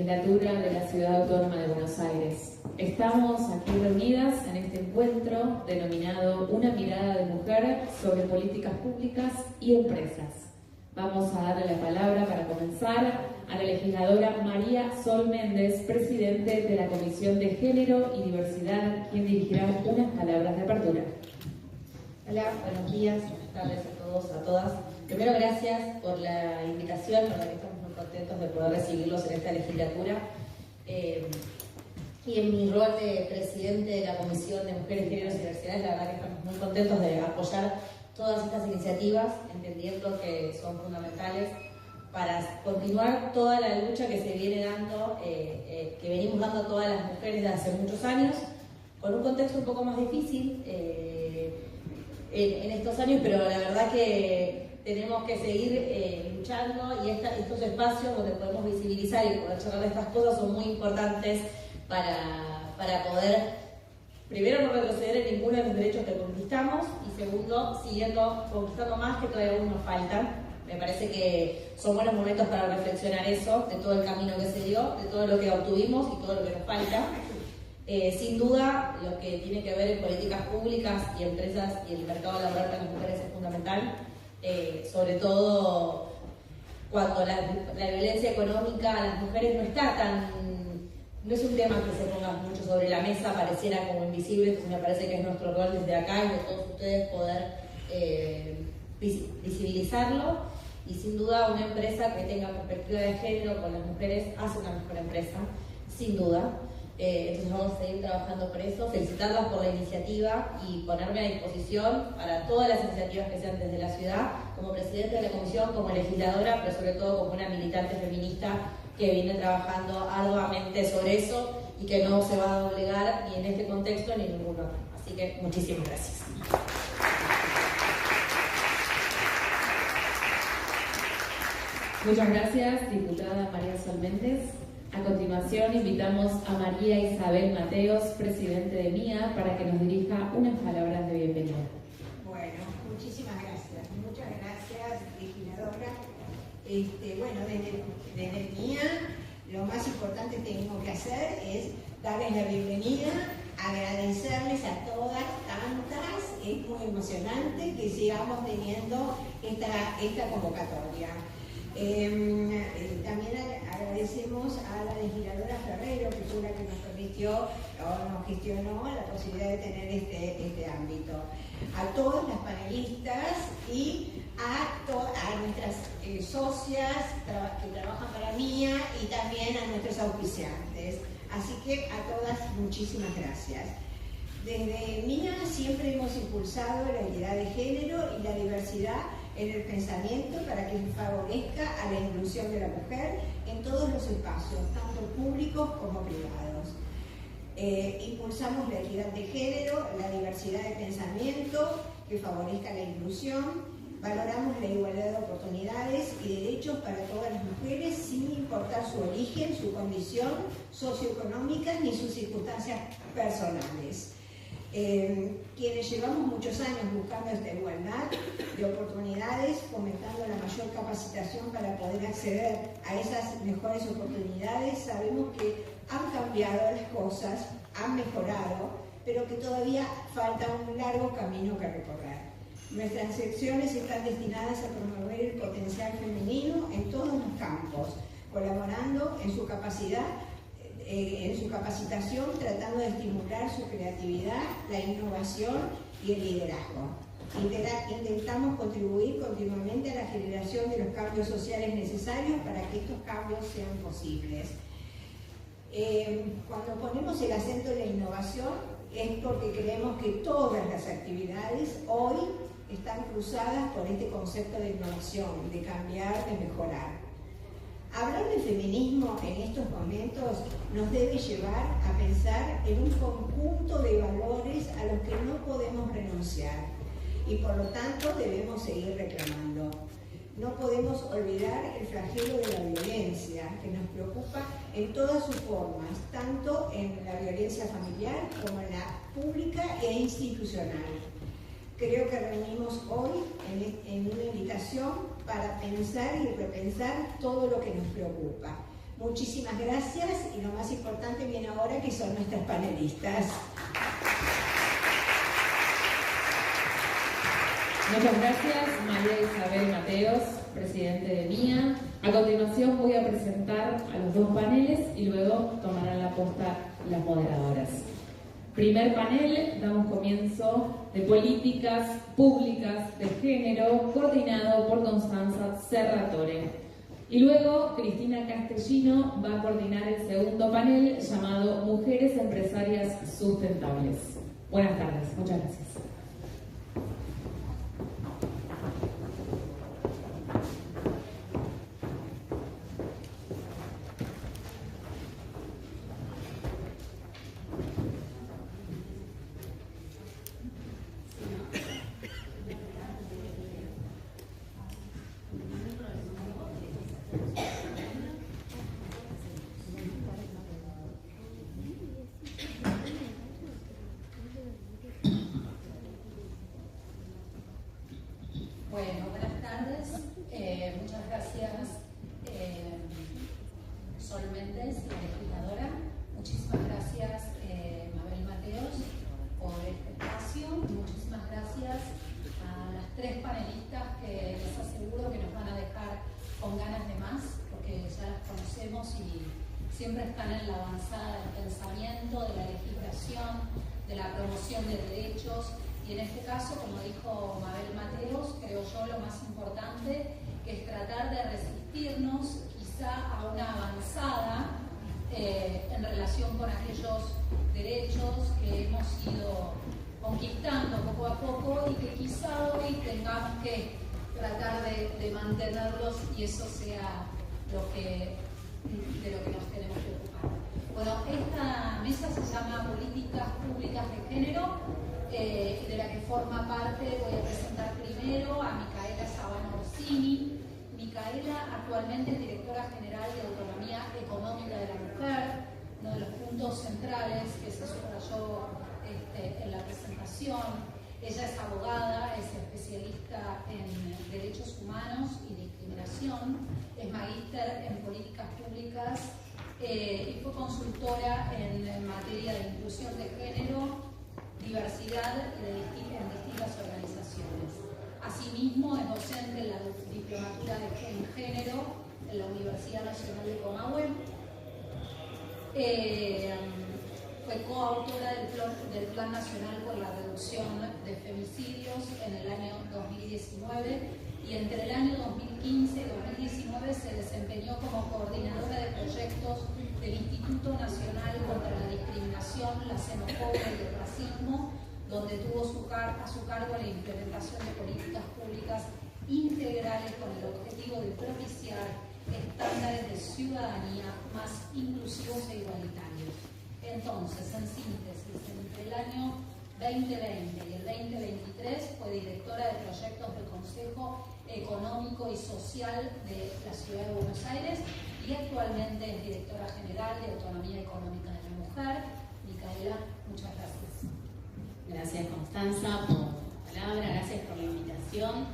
legislatura de la Ciudad Autónoma de Buenos Aires. Estamos aquí reunidas en este encuentro denominado Una mirada de mujer sobre políticas públicas y empresas. Vamos a darle la palabra para comenzar a la legisladora María Sol Méndez, presidente de la Comisión de Género y Diversidad, quien dirigirá unas palabras de apertura. Hola, buenos días, buenas tardes a todos, a todas. Primero, gracias por la invitación, la verdad que estamos muy contentos de poder recibirlos en esta legislatura. Y en mi rol de presidente de la Comisión de Mujeres, Géneros y Diversidades, la verdad que estamos muy contentos de apoyar todas estas iniciativas, entendiendo que son fundamentales para continuar toda la lucha que se viene dando, que venimos dando todas las mujeres desde hace muchos años, con un contexto un poco más difícil en estos años, pero la verdad que tenemos que seguir luchando, y estos espacios donde podemos visibilizar y poder charlar de estas cosas son muy importantes para poder, primero, no retroceder en ninguno de los derechos que conquistamos, y segundo, siguiendo conquistando más que todavía aún nos faltan. Me parece que son buenos momentos para reflexionar eso, de todo el camino que se dio, de todo lo que obtuvimos y todo lo que nos falta. Sin duda, lo que tiene que ver en políticas públicas y empresas y el mercado laboral para las mujeres es fundamental, sobre todo cuando la violencia económica a las mujeres no es un tema que se ponga mucho sobre la mesa, pareciera como invisible. Entonces me parece que es nuestro rol desde acá y de todos ustedes poder visibilizarlo, y sin duda una empresa que tenga perspectiva de género con las mujeres hace una mejor empresa, sin duda. Entonces vamos a seguir trabajando por eso, felicitarlas por la iniciativa y ponerme a disposición para todas las iniciativas que sean desde la ciudad, como presidente de la comisión, como legisladora, pero sobre todo como una militante feminista que viene trabajando arduamente sobre eso y que no se va a doblegar ni en este contexto ni en ningún otro. Así que muchísimas gracias. Muchas gracias, diputada María Sol Méndez. A continuación, invitamos a María Isabel Mateos, presidente de MIA, para que nos dirija unas palabras de bienvenida. Bueno, muchísimas gracias. Muchas gracias, legisladora. Bueno, desde MIA, lo más importante que tengo que hacer es darles la bienvenida, agradecerles a todas, tantas. Es muy emocionante que sigamos teniendo esta convocatoria. También agradecemos a la legisladora Ferrero, que fue la que nos permitió o nos gestionó la posibilidad de tener este ámbito. A todas las panelistas y a nuestras socias que trabajan para MIA, y también a nuestros auspiciantes. Así que a todas muchísimas gracias. Desde MIA siempre hemos impulsado la equidad de género y la diversidad en el pensamiento para que favorezca a la inclusión de la mujer en todos los espacios, tanto públicos como privados. Impulsamos la equidad de género, la diversidad de pensamiento que favorezca la inclusión, valoramos la igualdad de oportunidades y derechos para todas las mujeres sin importar su origen, su condición socioeconómica ni sus circunstancias personales. Quienes llevamos muchos años buscando esta igualdad de oportunidades, fomentando la mayor capacitación para poder acceder a esas mejores oportunidades, sabemos que han cambiado las cosas, han mejorado, pero que todavía falta un largo camino que recorrer. Nuestras secciones están destinadas a promover el potencial femenino en todos los campos, colaborando en su capacitación, tratando de estimular su creatividad, la innovación y el liderazgo. Intentamos contribuir continuamente a la generación de los cambios sociales necesarios para que estos cambios sean posibles. Cuando ponemos el acento en la innovación es porque creemos que todas las actividades hoy están cruzadas por este concepto de innovación, de cambiar, de mejorar. Hablar de feminismo en estos momentos nos debe llevar a pensar en un conjunto de valores a los que no podemos renunciar y por lo tanto debemos seguir reclamando. No podemos olvidar el flagelo de la violencia, que nos preocupa en todas sus formas, tanto en la violencia familiar como en la pública e institucional. Creo que reunimos hoy en una invitación para pensar y repensar todo lo que nos preocupa. Muchísimas gracias y lo más importante viene ahora, que son nuestras panelistas. Muchas gracias, María Isabel Mateos, presidente de MIA. A continuación voy a presentar a los dos paneles y luego tomarán la posta las moderadoras. Primer panel, damos comienzo de políticas públicas de género, coordinado por Constanza Serratore. Y luego Cristina Castellino va a coordinar el segundo panel llamado Mujeres Empresarias Sustentables. Buenas tardes, muchas gracias. Bueno, buenas tardes. Muchas gracias, Sol Méndez, la legisladora. Muchísimas gracias, Mabel Mateos, por este espacio. Muchísimas gracias a las tres panelistas que les aseguro que nos van a dejar con ganas de más, porque ya las conocemos y siempre están en la avanzada del pensamiento, de la legislación, de la promoción de derechos. Y en este caso, como dijo Mabel Mateos, creo yo lo más importante que es tratar de resistirnos quizá a una avanzada en relación con aquellos derechos que hemos ido conquistando poco a poco y que quizá hoy tengamos que tratar de mantenerlos y eso sea de lo que nos tenemos que ocupar. Bueno, esta mesa se llama Políticas Públicas de Género, de la que forma parte. Voy a presentar primero a Micaela Sabano Orsini. Micaela actualmente es directora general de Autonomía Económica de la Mujer, uno de los puntos centrales que se subrayó en la presentación. Ella es abogada, es especialista en derechos humanos y discriminación, es magíster en políticas públicas y fue consultora en materia de inclusión de género, diversidad en distintas organizaciones. Asimismo, es docente en la diplomatura en género en la Universidad Nacional de Comahue. Fue coautora del Plan Nacional por la Reducción de Femicidios en el año 2019 y entre el año 2015 y 2019 se desempeñó como coordinadora de proyectos del Instituto Nacional contra la Discriminación, la Xenofobia y el Racismo, donde tuvo a su cargo la implementación de políticas públicas integrales con el objetivo de propiciar estándares de ciudadanía más inclusivos e igualitarios. Entonces, en síntesis, entre el año 2020 y el 2023 fue directora de proyectos del Consejo Económico y Social de la Ciudad de Buenos Aires y actualmente es directora general de Autonomía Económica de la Mujer. Micaela, muchas gracias. Gracias, Constanza, por la palabra, gracias por la invitación.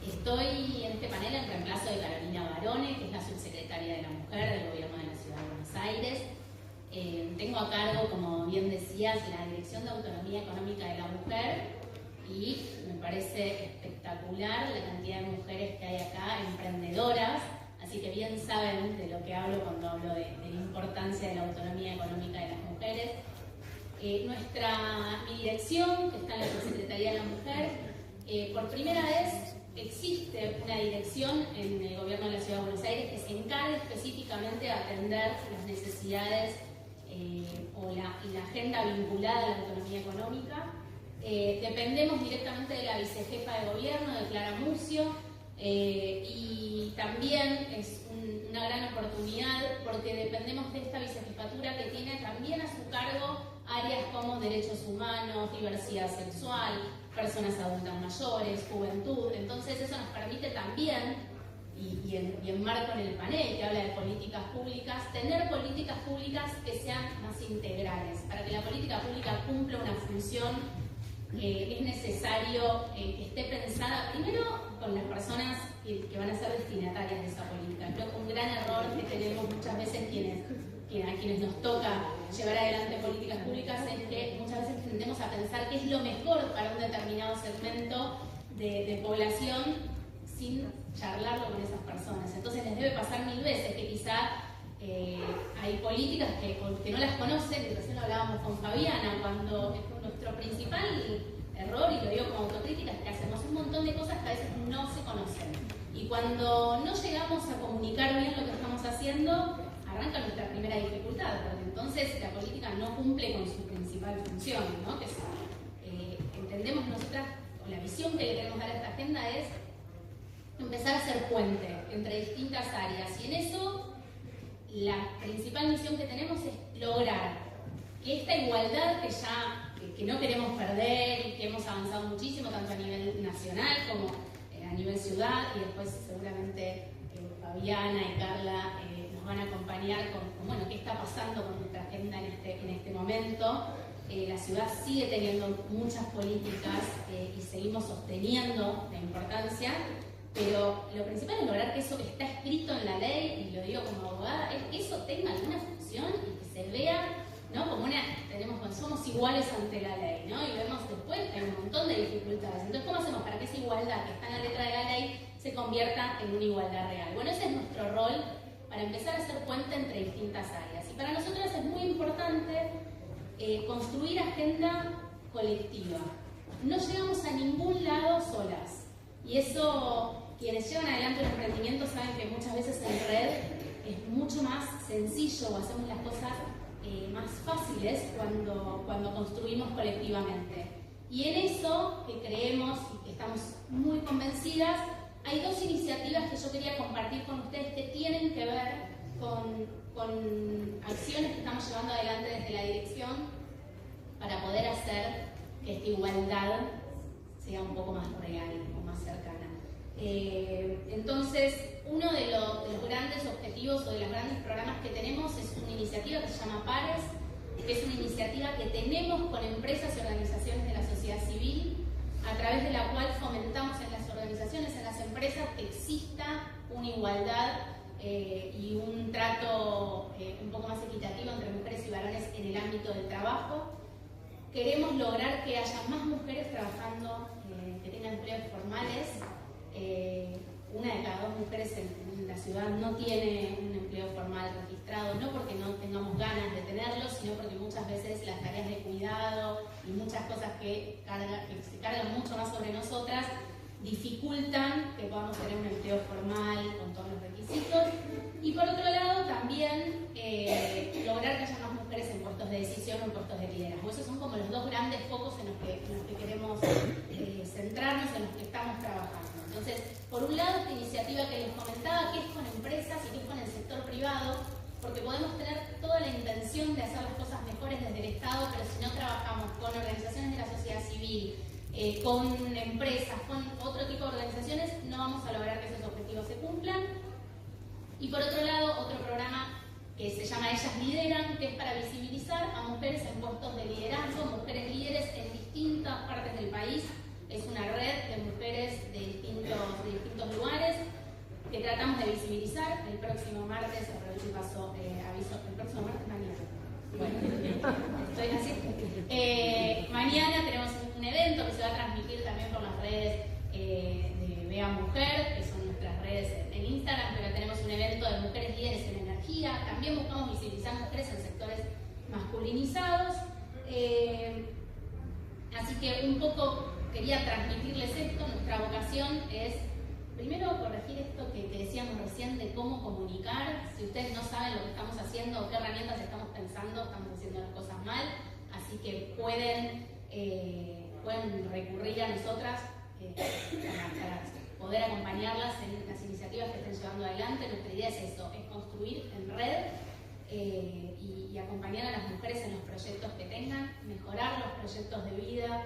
Estoy en este panel en reemplazo de Carolina Barone, que es la subsecretaria de la Mujer del Gobierno de la Ciudad de Buenos Aires. Tengo a cargo, como bien decías, la Dirección de Autonomía Económica de la Mujer y me parece espectacular la cantidad de mujeres que hay acá, emprendedoras, así que bien saben de lo que hablo cuando hablo de la importancia de la autonomía económica de las mujeres. Mi dirección, que está en la Subsecretaría de la Mujer, por primera vez existe una dirección en el Gobierno de la Ciudad de Buenos Aires que se encarga específicamente de atender las necesidades o la agenda vinculada a la autonomía económica. Dependemos directamente de la vicejefa de gobierno, de Clara Mucio, y también es una gran oportunidad porque dependemos de esta vicejefatura que tiene también a su cargo áreas como derechos humanos, diversidad sexual, personas adultas mayores, juventud. Entonces eso nos permite también, y enmarco en el panel que habla de políticas públicas, tener políticas públicas que sean más integrales. Para que la política pública cumpla una función es necesario que esté pensada primero con las personas que van a ser destinatarias de esa política. Creo que un gran error que tenemos muchas veces a quienes nos toca llevar adelante políticas públicas es que muchas veces tendemos a pensar qué es lo mejor para un determinado segmento de población sin charlarlo con esas personas. Entonces les debe pasar mil veces que quizá hay políticas que no las conocen, y recién hablábamos con Fabiana, cuando nuestro principal error, y lo digo como autocrítica, es que hacemos un montón de cosas que a veces no se conocen. Y cuando no llegamos a comunicar bien lo que estamos haciendo, arranca nuestra primera dificultad, porque entonces la política no cumple con su principal función, ¿no? Que es, entendemos nosotras, o la visión que le queremos dar a esta agenda es empezar a hacer puente entre distintas áreas, y en eso la principal misión que tenemos es lograr que esta igualdad que no queremos perder y que hemos avanzado muchísimo, tanto a nivel nacional como a nivel ciudad, y después seguramente Fabiana y Carla nos van a acompañar con bueno, qué está pasando con nuestra agenda en este momento. La ciudad sigue teniendo muchas políticas y seguimos sosteniendo la importancia, pero lo principal es lograr que eso que está escrito en la ley, y lo digo como abogada, es que eso tenga alguna función y que se vea, ¿no? Como somos iguales ante la ley, ¿no? Y vemos después que hay un montón de dificultades. Entonces, ¿cómo hacemos para que esa igualdad que está en la letra de la ley se convierta en una igualdad real? Bueno, ese es nuestro rol para empezar a hacer puente entre distintas áreas. Y para nosotros es muy importante construir agenda colectiva. No llegamos a ningún lado solas. Y eso, quienes llevan adelante un emprendimiento saben que muchas veces en red es mucho más sencillo, o hacemos las cosas más fáciles cuando construimos colectivamente. Y en eso que creemos y que estamos muy convencidas, hay dos iniciativas que yo quería compartir con ustedes que tienen que ver con acciones que estamos llevando adelante desde la dirección para poder hacer que esta igualdad sea un poco más real o más cercana. Entonces, uno de los grandes objetivos o de los grandes programas que tenemos es una iniciativa que se llama Pares, que es una iniciativa que tenemos con empresas y organizaciones de la sociedad civil, a través de la cual fomentamos en las organizaciones, en las empresas, que exista una igualdad y un trato un poco más equitativo entre mujeres y varones en el ámbito del trabajo. Queremos lograr que haya más mujeres trabajando, que tengan empleos formales. Una de cada dos mujeres en la ciudad no tiene un empleo formal registrado, no porque no tengamos ganas de tenerlo, sino porque muchas veces las tareas de cuidado y muchas cosas que se cargan mucho más sobre nosotras dificultan que podamos tener un empleo formal con todos los requisitos. Y por otro lado, también lograr que haya más mujeres en puestos de decisión o en puestos de liderazgo. Esos son como los dos grandes focos en los que queremos centrarnos, en los que estamos trabajando. Entonces, por un lado, esta iniciativa que les comentaba, que es con empresas y que es con el sector privado, porque podemos tener toda la intención de hacer las cosas mejores desde el Estado, pero si no trabajamos con organizaciones de la sociedad civil, con empresas, con otro tipo de organizaciones, no vamos a lograr que esos objetivos se cumplan. Y por otro lado, otro programa que se llama Ellas Lideran, que es para visibilizar a mujeres en puestos de liderazgo, mujeres líderes en distintas partes del país. Es una red de mujeres de distintos lugares que tratamos de visibilizar. El próximo martes, aprovecho y paso aviso, el próximo martes mañana. Bueno, estoy así. Mañana tenemos un evento que se va a transmitir también por las redes de Vea Mujer, que son nuestras redes en Instagram, pero tenemos un evento de mujeres líderes en energía. También buscamos visibilizar mujeres en sectores masculinizados. Así que un poco quería transmitirles esto. Nuestra vocación es, primero, corregir esto que decíamos recién de cómo comunicar. Si ustedes no saben lo que estamos haciendo o qué herramientas estamos pensando, estamos haciendo las cosas mal. Así que pueden recurrir a nosotras para poder acompañarlas en las iniciativas que estén llevando adelante. Nuestra idea es eso, es construir en red y acompañar a las mujeres en los proyectos que tengan, mejorar los proyectos de vida,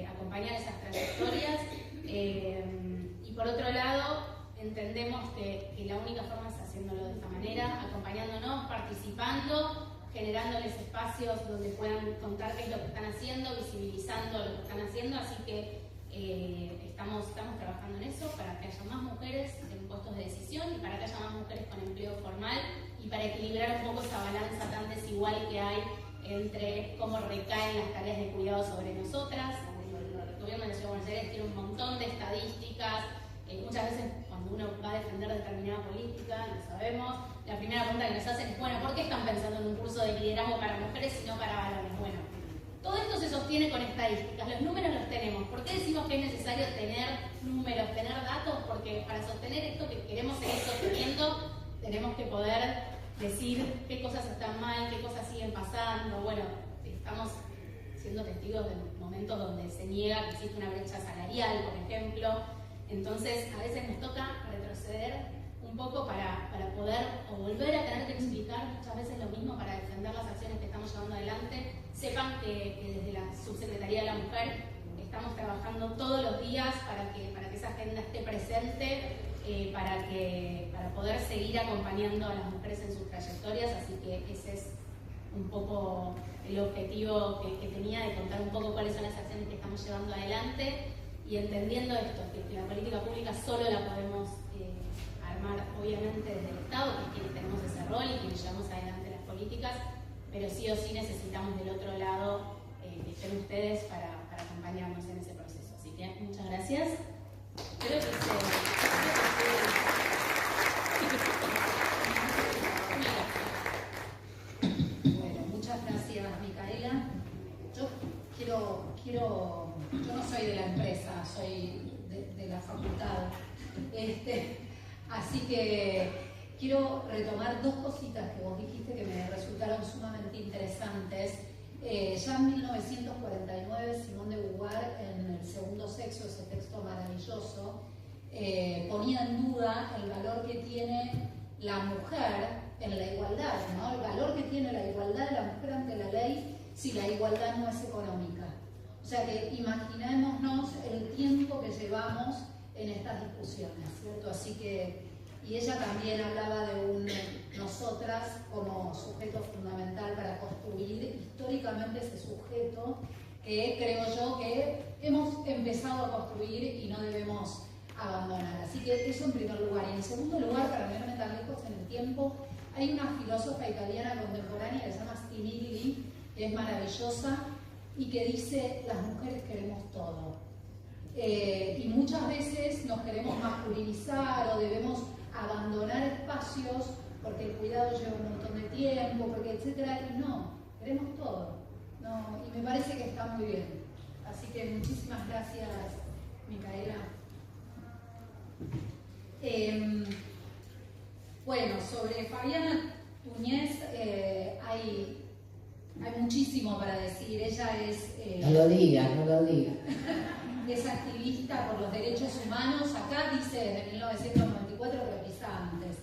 acompañar esas trayectorias. Y por otro lado, entendemos que la única forma es haciéndolo de esta manera, acompañándonos, participando, generándoles espacios donde puedan contar qué es lo que están haciendo, visibilizando lo que están haciendo. Así que Estamos trabajando en eso para que haya más mujeres en puestos de decisión y para que haya más mujeres con empleo formal y para equilibrar un poco esa balanza tan desigual que hay entre cómo recaen las tareas de cuidado sobre nosotras. El gobierno de la Ciudad de Buenos Aires tiene un montón de estadísticas. Muchas veces cuando uno va a defender determinada política, lo sabemos, la primera pregunta que nos hacen es, bueno, ¿por qué están pensando en un curso de liderazgo para mujeres y no para varones? Bueno, todo esto se sostiene con estadísticas, los números los tenemos. ¿Por qué decimos que es necesario tener números, tener datos? Porque para sostener esto que queremos seguir sosteniendo, tenemos que poder decir qué cosas están mal, qué cosas siguen pasando. Bueno, estamos siendo testigos de momentos donde se niega que existe una brecha salarial, por ejemplo. Entonces, a veces nos toca retroceder un poco para poder o volver a tener que explicar muchas veces lo mismo para defender las acciones que estamos llevando adelante. Sepan que desde la Subsecretaría de la Mujer estamos trabajando todos los días para que esa agenda esté presente, para poder seguir acompañando a las mujeres en sus trayectorias. Así que ese es un poco el objetivo que tenía, de contar un poco cuáles son las acciones que estamos llevando adelante y entendiendo esto, que la política pública solo la podemos armar obviamente desde el Estado, que es quienes tenemos ese rol y quienes llevamos adelante las políticas, pero sí o sí necesitamos del otro lado que estén ustedes para acompañarnos en ese proceso. Así que muchas gracias. Creo que Bueno, muchas gracias, Micaela. Yo no soy de la empresa, soy de la facultad. Así que quiero retomar dos cositas que vos dijiste que me resultaron sumamente interesantes. Ya en 1949, Simone de Beauvoir, en El segundo sexo, ese texto maravilloso, ponía en duda el valor que tiene la mujer en la igualdad, ¿no? El valor que tiene la igualdad de la mujer ante la ley si la igualdad no es económica. O sea que imaginémonos el tiempo que llevamos en estas discusiones, ¿cierto? Así que, y ella también hablaba de nosotras como sujeto fundamental para construir históricamente ese sujeto que creo yo que hemos empezado a construir y no debemos abandonar. Así que eso en primer lugar. Y en segundo lugar, para no irme tan lejos en el tiempo, hay una filósofa italiana contemporánea que se llama Stinigli, que es maravillosa y que dice: las mujeres queremos todo. Y muchas veces nos queremos masculinizar o debemos abandonar espacios porque el cuidado lleva un montón de tiempo, porque etcétera, y no, queremos todo. No, y me parece que está muy bien. Así que muchísimas gracias, Micaela. Bueno, sobre Fabiana Túñez hay muchísimo para decir. Ella es... No lo diga. Es activista por los derechos humanos. Acá dice desde 1994, pero quizá antes.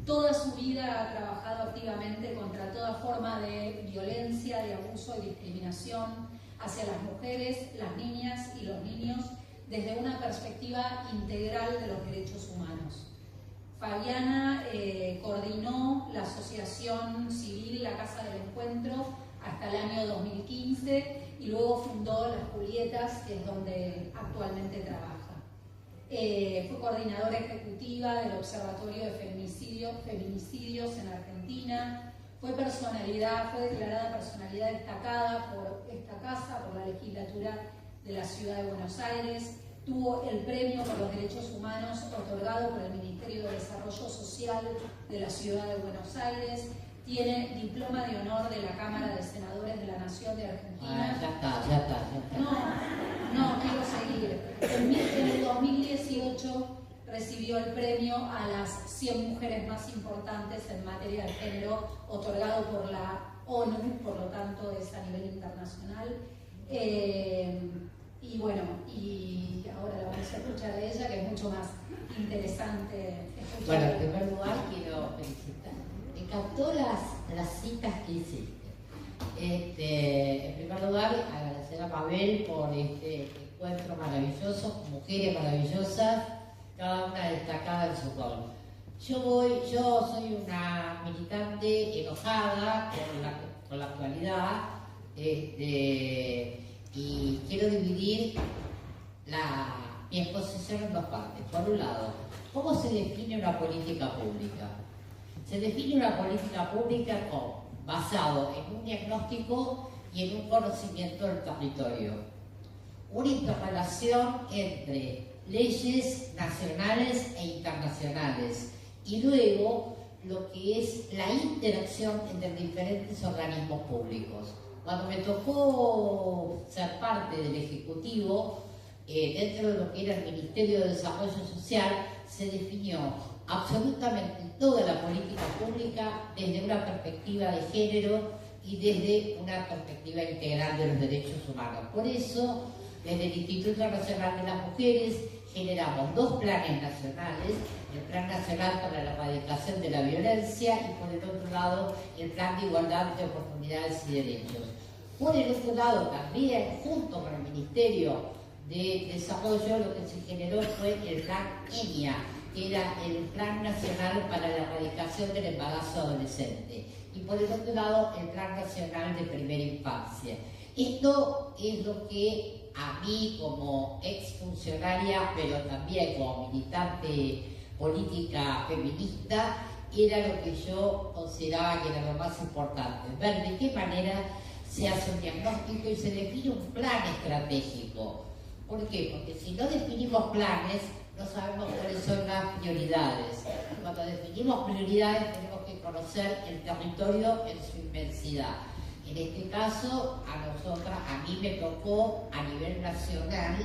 Toda su vida ha trabajado activamente contra toda forma de violencia, de abuso y discriminación hacia las mujeres, las niñas y los niños desde una perspectiva integral de los derechos humanos. Fabiana coordinó la asociación civil La Casa del Encuentro hasta el año 2015 y luego fundó Las Julietas, que es donde actualmente trabaja. Fue coordinadora ejecutiva del Observatorio de Feminicidios en Argentina. Fue declarada personalidad destacada por esta casa, por la legislatura de la Ciudad de Buenos Aires. Tuvo el Premio por los Derechos Humanos otorgado por el Ministerio de Desarrollo Social de la Ciudad de Buenos Aires. Tiene diploma de honor de la Cámara de Senadores de la Nación de Argentina. Ya está. No, quiero seguir. En el 2018 recibió el premio a las 100 mujeres más importantes en materia de género, otorgado por la ONU, por lo tanto es a nivel internacional. Y bueno, y ahora la vamos a escuchar a ella, que es mucho más interesante escuchar. Bueno, en primer lugar quiero felicitar. Me encantó las citas que hiciste. En primer lugar, agradecer a Mabel por este encuentro maravilloso, con mujeres maravillosas, cada una destacada en su rol. Yo soy una militante enojada con la actualidad, Y quiero dividir mi exposición en dos partes. Por un lado, ¿cómo se define una política pública? Se define una política pública basado en un diagnóstico y en un conocimiento del territorio. Una interrelación entre leyes nacionales e internacionales y luego lo que es la interacción entre diferentes organismos públicos. Cuando me tocó ser parte del Ejecutivo, dentro de lo que era el Ministerio de Desarrollo Social, se definió absolutamente toda la política pública desde una perspectiva de género y desde una perspectiva integral de los derechos humanos. Por eso, desde el Instituto Nacional de las Mujeres generamos dos planes nacionales, el Plan Nacional para la Erradicación de la Violencia y por el otro lado el Plan de Igualdad de Oportunidades y Derechos. Por el otro lado también, junto con el Ministerio de Desarrollo, lo que se generó fue el Plan ENIA, que era el Plan Nacional para la Erradicación del Embarazo Adolescente, y por el otro lado el Plan Nacional de Primera Infancia. Esto es lo que a mí como exfuncionaria, pero también como militante política feminista, era lo que yo consideraba que era lo más importante, ver de qué manera se hace un diagnóstico y se define un plan estratégico. ¿Por qué? Porque si no definimos planes, no sabemos cuáles son las prioridades. Cuando definimos prioridades tenemos que conocer el territorio en su inmensidad. En este caso, a mí me tocó a nivel nacional,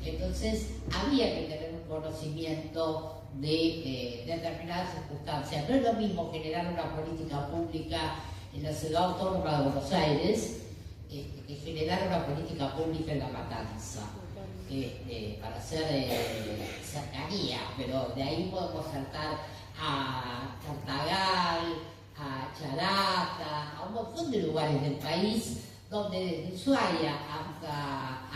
entonces había que tener un conocimiento de determinadas circunstancias. No es lo mismo generar una política pública en la Ciudad Autónoma de Buenos Aires que generar una política pública en La Matanza. Para hacer cercanía, pero de ahí podemos saltar a Tartagal, a Charata, a un montón de lugares del país donde desde Ushuaia hasta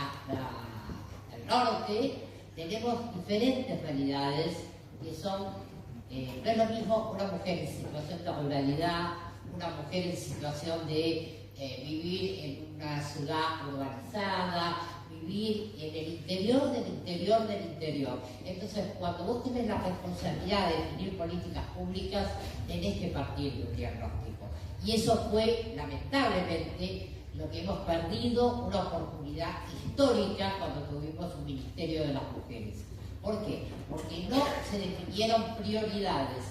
el norte tenemos diferentes realidades que son, no es lo mismo una mujer en situación de ruralidad, una mujer en situación de vivir en una ciudad urbanizada, vivir en el interior del interior del interior. Entonces, cuando vos tenés la responsabilidad de definir políticas públicas, tenés que partir de un diagnóstico. Y eso fue, lamentablemente, lo que hemos perdido, una oportunidad histórica cuando tuvimos un Ministerio de las Mujeres. ¿Por qué? Porque no se definieron prioridades,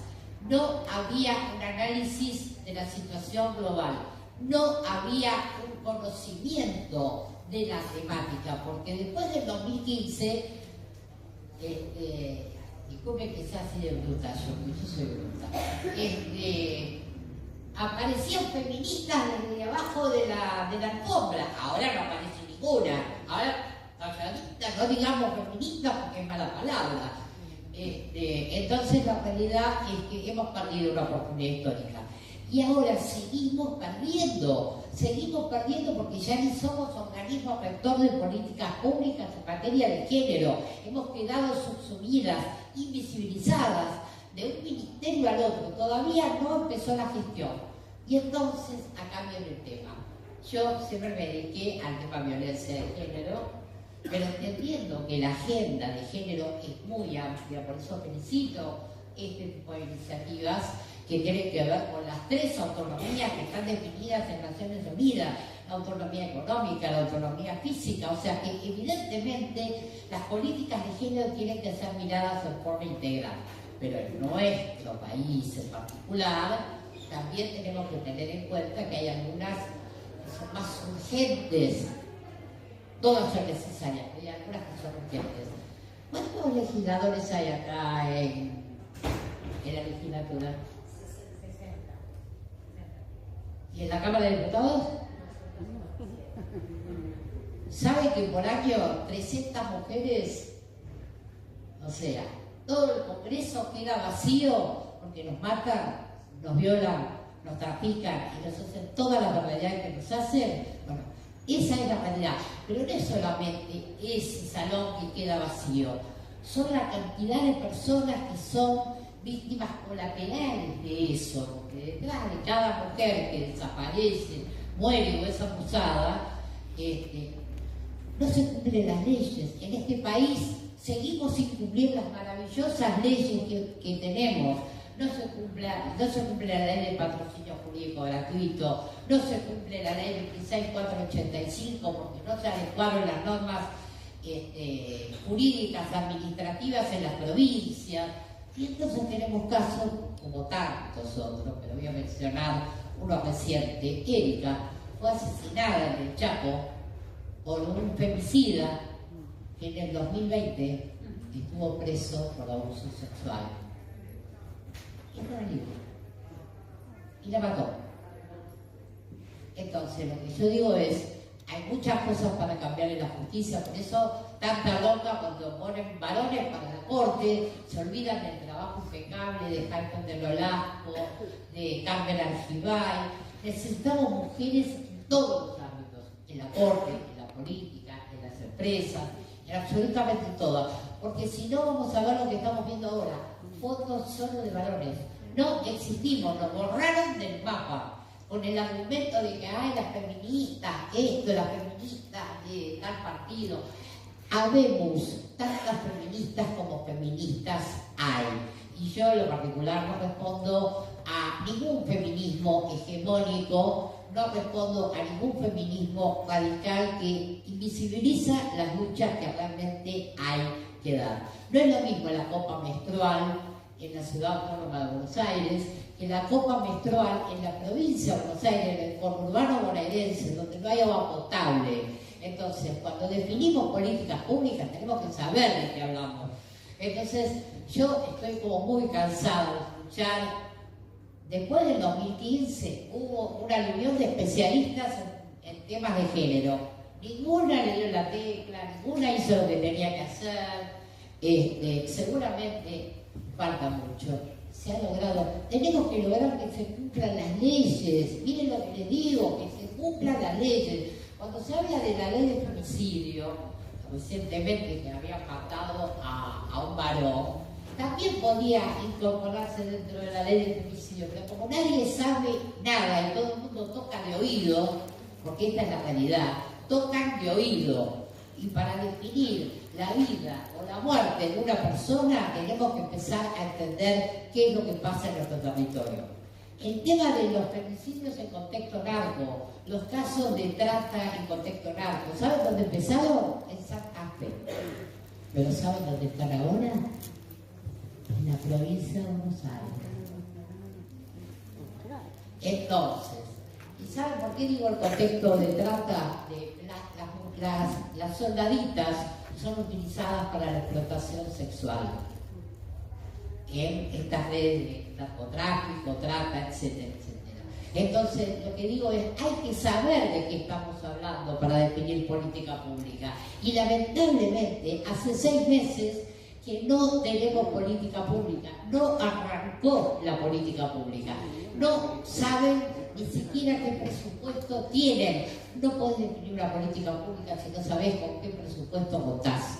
no había un análisis de la situación global, no había un conocimiento de la temática, porque después del 2015, disculpen que sea así de bruta, yo soy bruta, aparecían feministas desde abajo de la alfombra, ahora no aparece ninguna, ahora no digamos feministas porque es mala palabra. Entonces la realidad es que hemos perdido una oportunidad histórica. Y ahora seguimos perdiendo porque ya ni somos organismos rectores de políticas públicas en materia de género. Hemos quedado subsumidas, invisibilizadas de un ministerio al otro. Todavía no empezó la gestión. Y entonces, acá viene el tema. Yo siempre me dediqué al tema violencia de género, pero entendiendo que la agenda de género es muy amplia, por eso felicito este tipo de iniciativas que tienen que ver con las tres autonomías que están definidas en Naciones Unidas, la autonomía económica, la autonomía física, o sea que evidentemente las políticas de género tienen que ser miradas de forma integral, pero en nuestro país en particular también tenemos que tener en cuenta que hay algunas que son más urgentes, todas son necesarias, pero hay algunas que son urgentes. ¿Cuántos legisladores hay acá en la legislatura? ¿Y en la Cámara de Diputados? ¿Sabe que por año 300 mujeres, o sea, todo el Congreso queda vacío porque nos matan, nos violan, nos trafican y nos hacen todas las barbaridades que nos hacen? Bueno, esa es la realidad. Pero no es solamente ese salón que queda vacío, son la cantidad de personas que son víctimas colaterales de eso, porque detrás de cada mujer que desaparece, muere o es abusada, no se cumplen las leyes. En este país seguimos sin cumplir las maravillosas leyes que tenemos. No se cumple la ley de patrocinio jurídico gratuito, no se cumple la ley 26485 porque no se adecuaron las normas jurídicas administrativas en las provincias. Y entonces tenemos casos como tantos otros, pero voy a mencionar uno reciente. Erika fue asesinada en el Chaco por un femicida que en el 2020 estuvo preso por abuso sexual. Y estaba libre. Y la mató. Entonces, lo que yo digo es, hay muchas cosas para cambiar en la justicia, por eso tanta bronca cuando ponen varones para la corte, se olvidan del trabajo impecable de Jaime de Nolasco, de Carmen Argibay. Necesitamos mujeres en todos los ámbitos, en la corte, en la política, en las empresas, en absolutamente todo. Porque si no, vamos a ver lo que estamos viendo ahora, fotos solo de varones. No existimos, nos borraron del mapa con el argumento de que hay las feministas, las feministas de tal partido. Habemos tantas feministas como feministas hay. Y yo en lo particular no respondo a ningún feminismo hegemónico, no respondo a ningún feminismo radical que invisibiliza las luchas que realmente hay que dar. No es lo mismo la copa menstrual en la ciudad autónoma de Buenos Aires que la copa menstrual en la provincia de Buenos Aires, en el conurbano bonaerense, donde no hay agua potable. Entonces, cuando definimos políticas públicas, tenemos que saber de qué hablamos. Entonces, yo estoy como muy cansada de escuchar. Después del 2015 hubo una reunión de especialistas en temas de género. Ninguna le dio la tecla, ninguna hizo lo que tenía que hacer. Seguramente falta mucho. Se ha logrado. Tenemos que lograr que se cumplan las leyes. Miren lo que les digo, que se cumplan las leyes. Cuando se habla de la ley de femicidio, recientemente que había matado a un varón, también podía incorporarse dentro de la ley de femicidio, pero como nadie sabe nada y todo el mundo toca de oído, porque esta es la realidad, tocan de oído, y para definir la vida o la muerte de una persona tenemos que empezar a entender qué es lo que pasa en nuestro territorio. El tema de los femicidios en contexto narco, los casos de trata en contexto narco, ¿saben dónde empezaron? En Santa Fe. ¿Pero saben dónde están ahora? En la provincia de Buenos Aires. Entonces, ¿y saben por qué digo el contexto de trata? Las soldaditas son utilizadas para la explotación sexual en estas redes de narcotráfico, trata, etcétera, etcétera. Entonces, lo que digo es, hay que saber de qué estamos hablando para definir política pública. Y lamentablemente, hace 6 meses que no tenemos política pública, no arrancó la política pública, no saben ni siquiera qué presupuesto tienen. No podés definir una política pública si no sabés con qué presupuesto votás.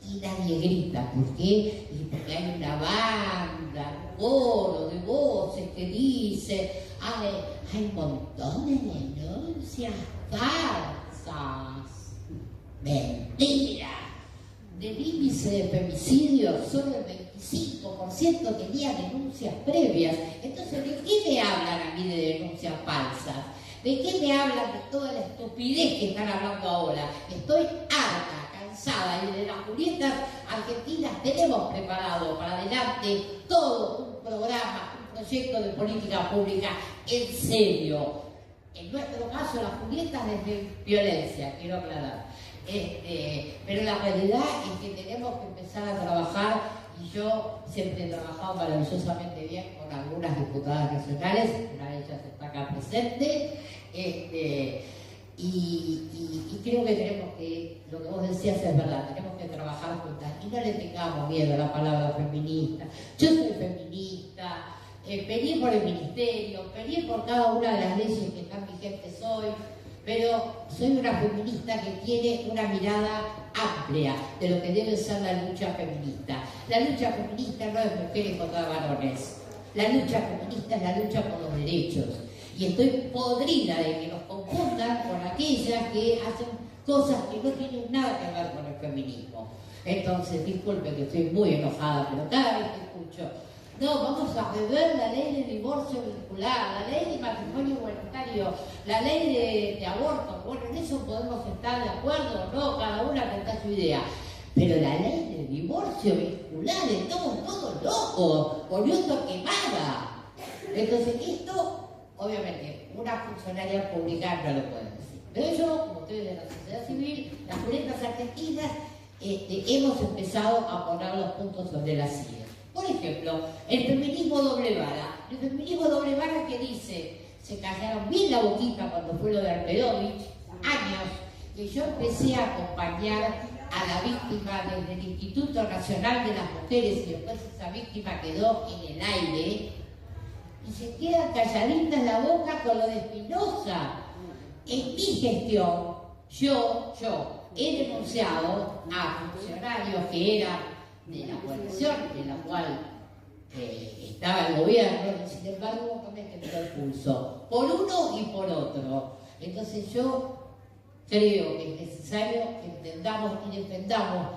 Y nadie grita, ¿por qué? Y porque hay una banda, un coro de voces que dice, hay montones de denuncias falsas, mentiras. Del índice de femicidios, solo el 25% tenía denuncias previas. Entonces, ¿de qué me hablan a mí de denuncias falsas? ¿De qué me hablan de toda la estupidez que están hablando ahora? Estoy harta, cansada, y de las Julietas argentinas tenemos preparado para adelante todo un programa, un proyecto de política pública en serio. En nuestro caso, las Julietas desde violencia, quiero aclarar. Pero la realidad es que tenemos que empezar a trabajar, y yo siempre he trabajado maravillosamente bien con algunas diputadas nacionales, una de ellas está acá presente, y creo que tenemos que, lo que vos decías es verdad, tenemos que trabajar juntas y no le tengamos miedo a la palabra feminista. Yo soy feminista, peleé por el ministerio, peleé por cada una de las leyes que están vigentes hoy, pero soy una feminista que tiene una mirada amplia de lo que debe ser la lucha feminista. La lucha feminista no es mujeres contra varones. La lucha feminista es la lucha por los derechos. Y estoy podrida de que nos confundan con aquellas que hacen cosas que no tienen nada que ver con el feminismo. Entonces, disculpe que estoy muy enojada, pero cada vez que escucho, no, vamos a rever la ley de divorcio vincular, la ley de matrimonio voluntario, la ley de aborto, bueno, en eso podemos estar de acuerdo o no, cada una tendrá su idea. Pero la ley de divorcio vincular, estamos todos locos, volviendo quemada. Entonces, esto, obviamente, una funcionaria pública no lo puede decir. Pero yo, como ustedes de la sociedad civil, las juristas argentinas, hemos empezado a poner los puntos sobre las sillas. Por ejemplo, el feminismo doble vara. El feminismo doble vara que dice, se callaron bien la boquita cuando fue lo de Arpedovich, años, que yo empecé a acompañar a la víctima desde el Instituto Nacional de las Mujeres y después esa víctima quedó en el aire y se quedan calladitas la boca con lo de Espinosa. En mi gestión, yo he denunciado a funcionarios que eran de la coalición en la cual estaba el gobierno, y sin embargo no me tembló el pulso, por uno y por otro. Entonces yo creo que es necesario que entendamos y defendamos.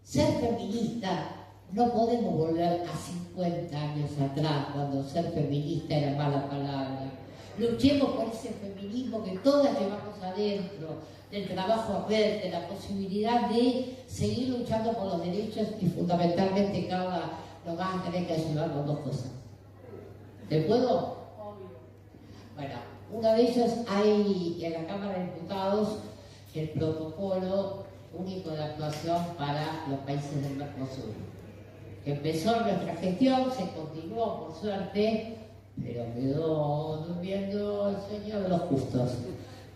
Ser feminista, no podemos volver a 50 años atrás, cuando ser feminista era mala palabra. Luchemos por ese feminismo que todas llevamos adentro, del trabajo a red, de la posibilidad de seguir luchando por los derechos y fundamentalmente, Carla, nos van a tener que ayudar con dos cosas. ¿Te puedo? Bueno, uno de ellos hay en la Cámara de Diputados el protocolo único de actuación para los países del Mercosur. Empezó nuestra gestión, se continuó por suerte, pero quedó durmiendo el sueño de los justos.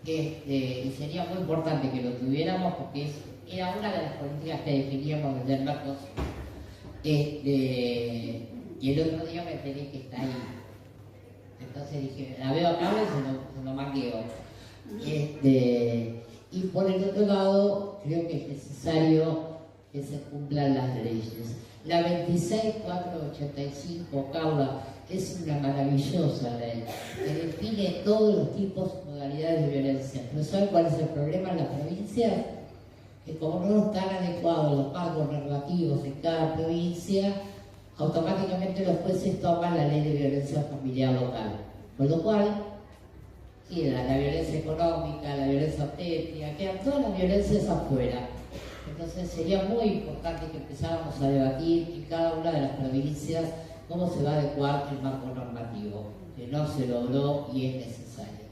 Y sería muy importante que lo tuviéramos porque era una de las políticas que definíamos desde el Mercosur. Y el otro día me enteré que está ahí. Entonces dije, la veo acá y se lo mangueo. Y por el otro lado, creo que es necesario que se cumplan las leyes. La 26485, Carla, es una maravillosa ley que define todos los tipos y modalidades de violencia. ¿No saben cuál es el problema en las provincias? Que como no están adecuados los marcos normativos en cada provincia, automáticamente los jueces toman la ley de violencia familiar local. Con lo cual, queda la violencia económica, la violencia obstétrica, quedan todas las violencias afuera. Entonces sería muy importante que empezáramos a debatir en cada una de las provincias cómo se va a adecuar el marco normativo, que no se logró y es necesario.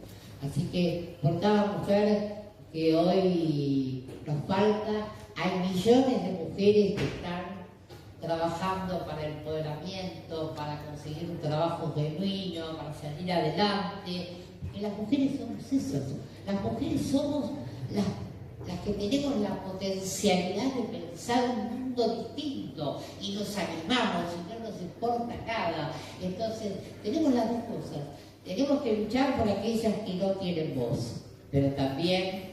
Así que por cada mujer que hoy nos falta, hay millones de mujeres que están trabajando para el empoderamiento, para conseguir un trabajo genuino, para salir adelante. Y las mujeres somos eso. Las mujeres somos las que tenemos la potencialidad de pensar un mundo distinto y nos animamos y no nos importa nada. Entonces, tenemos las dos cosas. Tenemos que luchar por aquellas que no tienen voz, pero también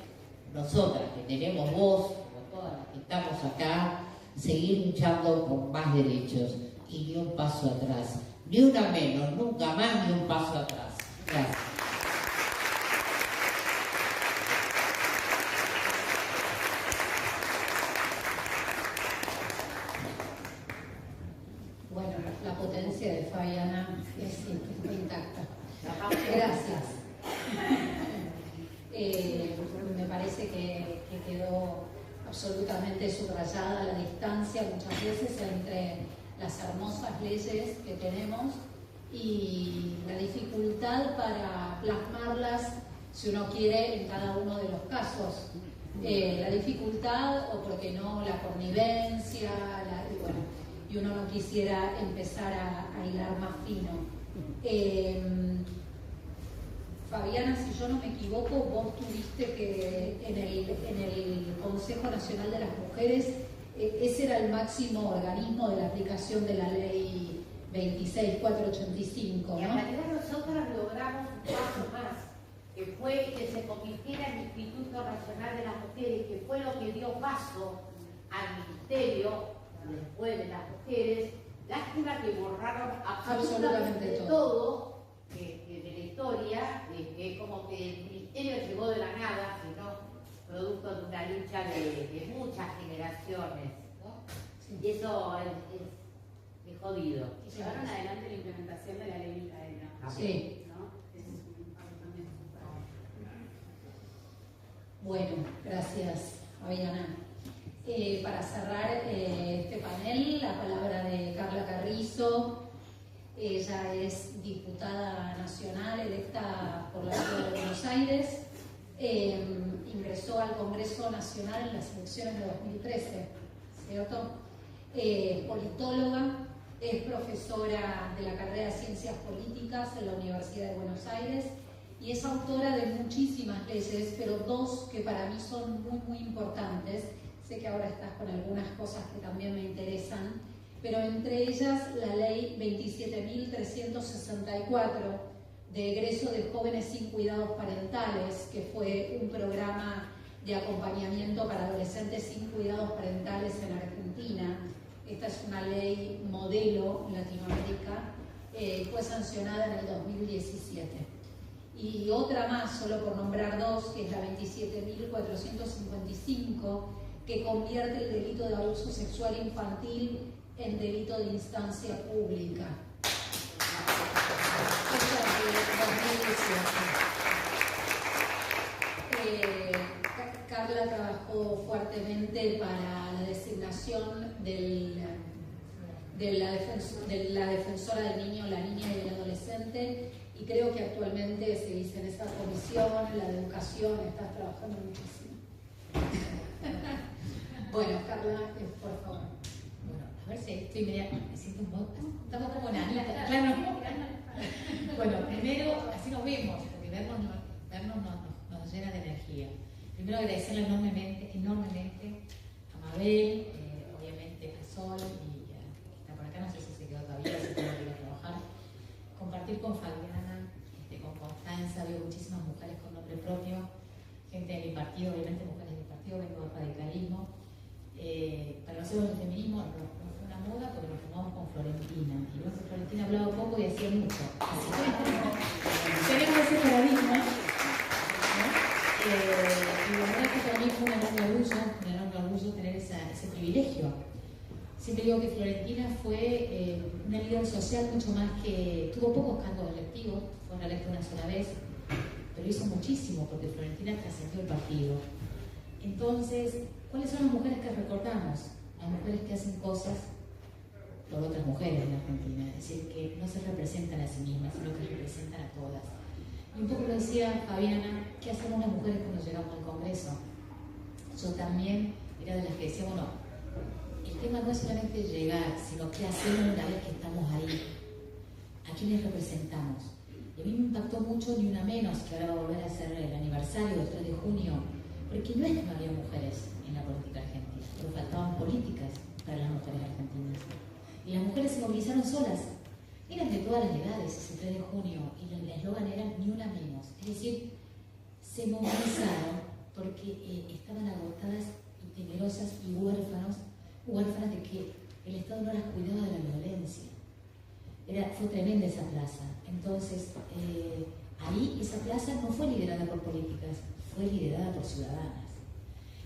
nosotras que tenemos voz, como todas las que estamos acá, seguir luchando por más derechos y ni un paso atrás, ni una menos, nunca más ni un paso atrás. Gracias. Bueno, la potencia de Fabiana es intacta. Gracias. Me parece que quedó absolutamente subrayada la distancia muchas veces entre las hermosas leyes que tenemos y la dificultad para plasmarlas, si uno quiere, en cada uno de los casos. La dificultad, o porque no, la connivencia, y uno no quisiera empezar a hilar más fino. Fabiana, si yo no me equivoco, vos tuviste que en el Consejo Nacional de las Mujeres, ese era el máximo organismo de la aplicación de la ley 26485, ¿no? Y en realidad nosotros logramos un paso más, que fue que se convirtiera en Instituto Nacional de las Mujeres, que fue lo que dio paso al Ministerio después de las mujeres. Lástima que borraron absolutamente todo de la historia, que como que el ministerio llegó de la nada, sino producto una lucha de muchas generaciones, ¿no? Sí. Y eso es jodido. Y llevaron adelante la implementación de la ley Micaela. Sí. ¿No? Eso es un también. Bueno, gracias, Fabiana. Para cerrar este panel, la palabra de Carla Carrizo. Ella es diputada nacional electa por la Ciudad de Buenos Aires. Ingresó al Congreso Nacional en las elecciones de 2013, ¿cierto? Politóloga, es profesora de la carrera de Ciencias Políticas en la Universidad de Buenos Aires y es autora de muchísimas leyes, pero dos que para mí son muy, muy importantes. Sé que ahora estás con algunas cosas que también me interesan, pero entre ellas la ley 27.364 de egreso de jóvenes sin cuidados parentales, que fue un programa de acompañamiento para adolescentes sin cuidados parentales en Argentina. Esta es una ley modelo en Latinoamérica, fue sancionada en el 2017. Y otra más, solo por nombrar dos, que es la 27.455, que convierte el delito de abuso sexual infantil en delito de instancia pública. Esta es de 2018. Carla trabajó fuertemente para la designación de la defensora del niño, la niña y del adolescente, y creo que actualmente seguís en esa comisión, la de educación, estás trabajando muchísimo. Bueno, Carla, por favor. Bueno, a ver si estoy media. Me siento un poco. Estamos como nanitas. Claro. Bueno, primero, así nos vemos, porque vernos nos llena de energía. Primero agradecerle enormemente a Mabel, obviamente a Sol y que está por acá, no sé si se quedó todavía, si tiene que ir a trabajar. Compartir con Fabiana, con Constanza, veo muchísimas mujeres con nombre propio, gente de mi partido, obviamente mujeres de mi partido, vengo del radicalismo. Para nosotros el feminismo no fue una moda porque nos formamos con Florentina, y luego Florentina hablaba poco y hacía mucho. Así que tenemos ese paradigma, ¿no? Y la verdad que para mí fue un enorme orgullo tener ese privilegio. Siempre digo que Florentina fue una líder social mucho más que... Tuvo pocos cargos electivos, fue reelecta una sola vez, pero hizo muchísimo porque Florentina trascendió el partido. Entonces, ¿cuáles son las mujeres que recordamos? Las mujeres que hacen cosas por otras mujeres en Argentina, es decir, que no se representan a sí mismas, sino que representan a todas. Y un poco lo decía Fabiana, ¿qué hacemos las mujeres cuando llegamos al Congreso? Yo también era de las que decía, bueno, el tema no es solamente llegar, sino qué hacemos una vez que estamos ahí, a quiénes representamos. Y a mí me impactó mucho, ni una menos, que ahora va a volver a ser el aniversario del 3 de junio, porque no es que no había mujeres en la política argentina, pero faltaban políticas para las mujeres argentinas. Y las mujeres se movilizaron solas, eran de todas las edades ese 3 de junio, y el eslogan era ni una menos. Es decir, se movilizaron porque estaban agotadas y temerosas y huérfanas de que el Estado no las cuidaba de la violencia. Fue tremenda esa plaza. Entonces, ahí esa plaza no fue liderada por políticas, fue liderada por ciudadanas.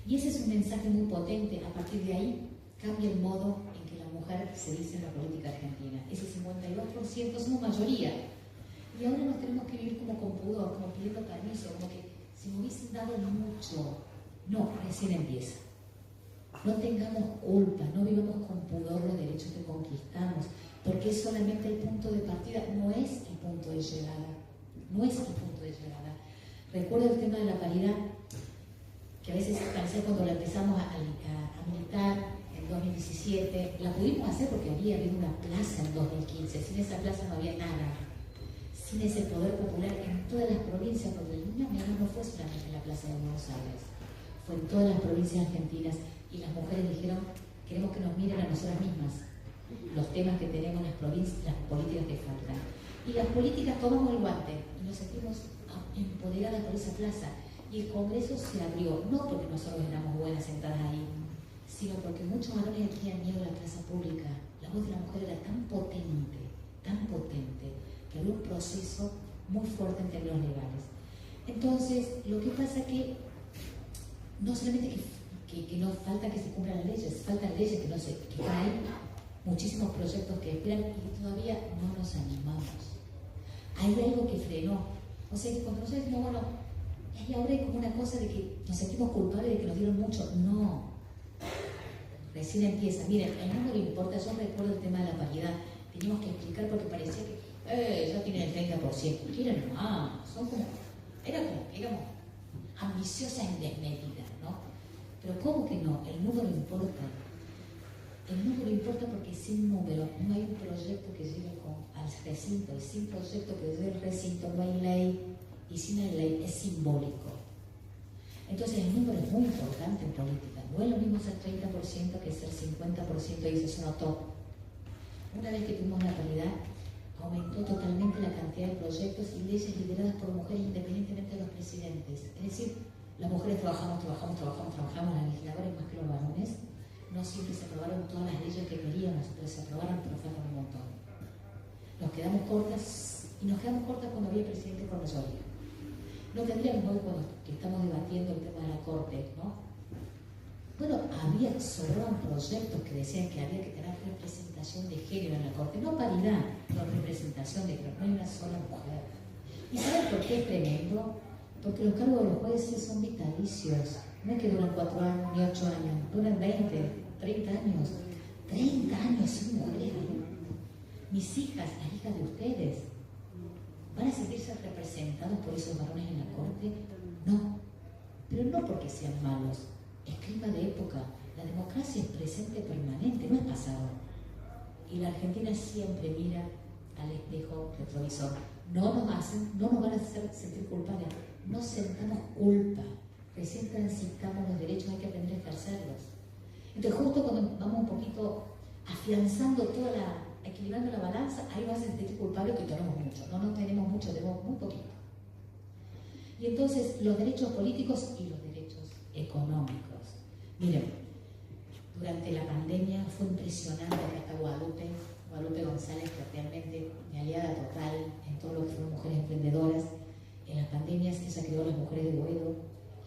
Y ese es un mensaje muy potente. A partir de ahí cambia el modo en que la mujer se dice en la política argentina. Ese 52% somos mayoría. Y ahora nos tenemos que vivir como con pudor, como pidiendo permiso, como que si me hubiesen dado mucho. No, recién empieza. No tengamos culpa, no vivamos con pudor los derechos que conquistamos, porque es solamente el punto de partida, no es el punto de llegada. No es el punto de llegada. Recuerdo el tema de la paridad, que a veces parecía cuando la empezamos a militar en 2017, la pudimos hacer porque había habido una plaza en 2015, sin esa plaza no había nada, sin ese poder popular en todas las provincias, porque el niño no fue solamente en la plaza de Buenos Aires, fue en todas las provincias argentinas, y las mujeres dijeron, queremos que nos miren a nosotras mismas, los temas que tenemos en las provincias, las políticas que faltan. Y las políticas tomamos el guante y nos sentimos empoderadas por esa plaza. Y el Congreso se abrió, no porque nosotros éramos buenas sentadas ahí, sino porque muchos varones tenían miedo a la plaza pública. La voz de la mujer era tan potente, que había un proceso muy fuerte en términos legales. Entonces, lo que pasa es que no solamente que no falta que se cumplan las leyes, faltan leyes que hay muchísimos proyectos que esperan y todavía no nos animamos. Hay algo que frenó. O sea, que cuando nosotros decimos, bueno, y ahora hay como una cosa de que nos sentimos culpables de que nos dieron mucho. No. Recién empieza. Miren, el número importa. Yo recuerdo el tema de la paridad. Teníamos que explicar porque parecía que ya tienen el 30%. Quieren más. Son como, digamos, ambiciosas en desmedida, ¿no? Pero ¿cómo que no? El número importa. El número importa porque sin número no hay un proyecto que llegue al recinto. Y sin proyecto que llegue al recinto no hay ley. Y sin la ley es simbólico. Entonces el número es muy importante en política. No es lo mismo ser 30% que ser 50% y eso se notó. Una vez que tuvimos la paridad, aumentó totalmente la cantidad de proyectos y leyes lideradas por mujeres independientemente de los presidentes. Es decir, las mujeres trabajamos, las legisladoras más que los varones. No siempre se aprobaron todas las leyes que queríamos, pero se aprobaron, pero fueron un montón. Nos quedamos cortas y nos quedamos cortas cuando había presidente por mayoría. No tendríamos hoy cuando estamos debatiendo el tema de la Corte, ¿no? Bueno, sobraban proyectos que decían que había que tener representación de género en la Corte, no paridad, no representación de género, no hay una sola mujer. ¿Y saben por qué es tremendo? Porque los cargos de los jueces son vitalicios, no es que duran 4 años ni 8 años, duran 20, 30 años. 30 años sin mujeres. Mis hijas, las hijas de ustedes, ¿van a sentirse representados por esos varones en la Corte? No, pero no porque sean malos, es clima de época. La democracia es presente permanente, no es pasado. Y la Argentina siempre mira al espejo retrovisor. No nos van a hacer sentir culpables, no sentamos culpa, recién transitamos los derechos, hay que aprender a ejercerlos. Entonces justo cuando vamos un poquito afianzando equilibrando la balanza, ahí vas a sentir culpable que tenemos mucho. No tenemos mucho, tenemos muy poquito. Y entonces los derechos políticos y los derechos económicos. Miren, durante la pandemia fue impresionante. Acá está Guadalupe González, que realmente mi aliada total en todo lo que fueron mujeres emprendedoras. En las pandemias ella creó las mujeres de Boedo,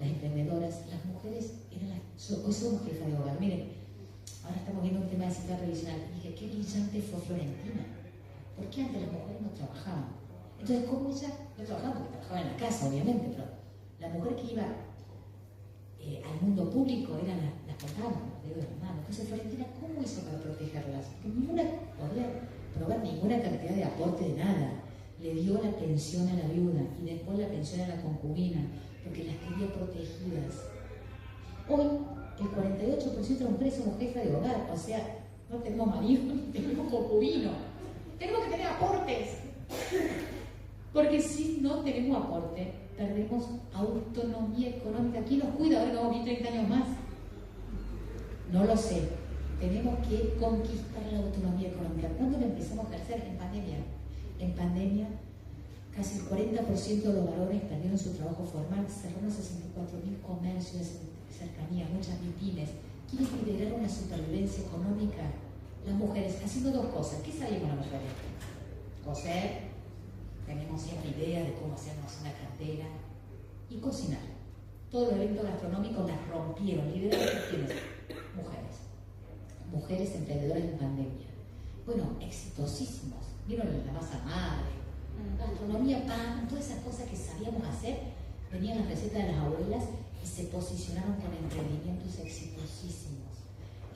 las emprendedoras. Las mujeres hoy somos jefas de hogar. Miren, ahora estamos viendo un tema de cita previsional. Y dije, qué brillante fue Florentina. Porque antes las mujeres no trabajaban. Entonces, ¿cómo ella no trabajaba? Porque trabajaba en la casa, obviamente, pero la mujer que iba al mundo público eran las contaban, los dedos de las manos. Entonces, Florentina, ¿cómo hizo para protegerlas? Porque ninguna podía probar ninguna cantidad de aporte de nada. Le dio la pensión a la viuda y después la pensión a la concubina, porque las quería protegidas. Hoy, el 48% de las mujeres somos jefas de hogar, o sea, no tenemos marido, ni tenemos concubino. Tenemos que tener aportes. Porque si no tenemos aporte, perdemos autonomía económica. ¿Quién nos cuida ahora que vamos a vivir 30 años más? No lo sé. Tenemos que conquistar la autonomía económica. ¿Cuándo la empezamos a ejercer? En pandemia. En pandemia, casi el 40% de los varones perdieron su trabajo formal, cerraron 64.000 comercios de cercanía, muchas pymes. ¿Quiénes lideraron la supervivencia económica? Las mujeres, haciendo dos cosas. ¿Qué sabíamos las mujeres? Coser, tenemos siempre ideas de cómo hacernos una cartera, y cocinar. Todos los eventos gastronómicos las rompieron, lideraron quiénes? Mujeres. Mujeres emprendedoras en pandemia. Bueno, exitosísimos. Vieron la masa madre, gastronomía, pan, todas esas cosas que sabíamos hacer, venían las recetas de las abuelas y se posicionaron con emprendimientos exitosísimos.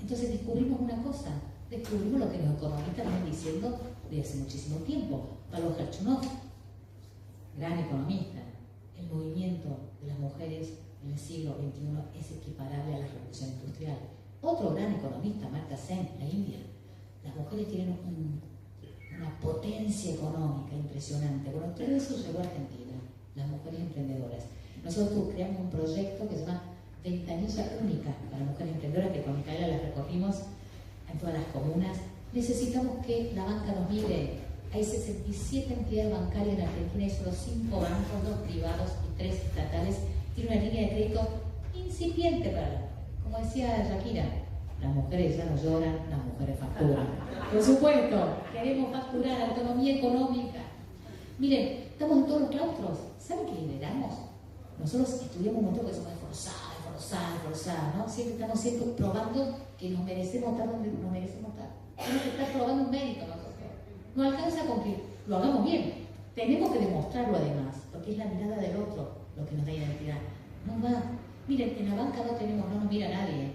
Entonces descubrimos una cosa, descubrimos lo que los economistas vienen diciendo desde hace muchísimo tiempo. Pablo Gerchunov, gran economista, el movimiento de las mujeres en el siglo XXI es equiparable a la revolución industrial. Otro gran economista, Amartya Sen, la India. Las mujeres tienen una potencia económica impresionante. Bueno, todo eso llegó a Argentina, las mujeres emprendedoras. Nosotros creamos un proyecto que se llama Ventanilla Única para mujeres emprendedoras, que con Micaela las recorrimos en todas las comunas. Necesitamos que la banca nos mire. Hay 67 entidades bancarias en Argentina y solo 5 bancos, 2 privados y 3 estatales. Tiene una línea de crédito incipiente para la mujer. Como decía Shakira, las mujeres ya no lloran, las mujeres facturan. Por supuesto, queremos facturar, autonomía económica. Miren, estamos en todos los claustros. ¿Saben qué lideramos? nosotros estudiamos un montón porque somos esforzadas, ¿no? Siempre probando que nos merecemos estar donde nos merecemos estar. Tenemos que estar probando un mérito nosotros. No alcanza con que lo hagamos bien. Tenemos que demostrarlo además, porque es la mirada del otro lo que nos da identidad. No va. Miren, en la banca no nos mira nadie.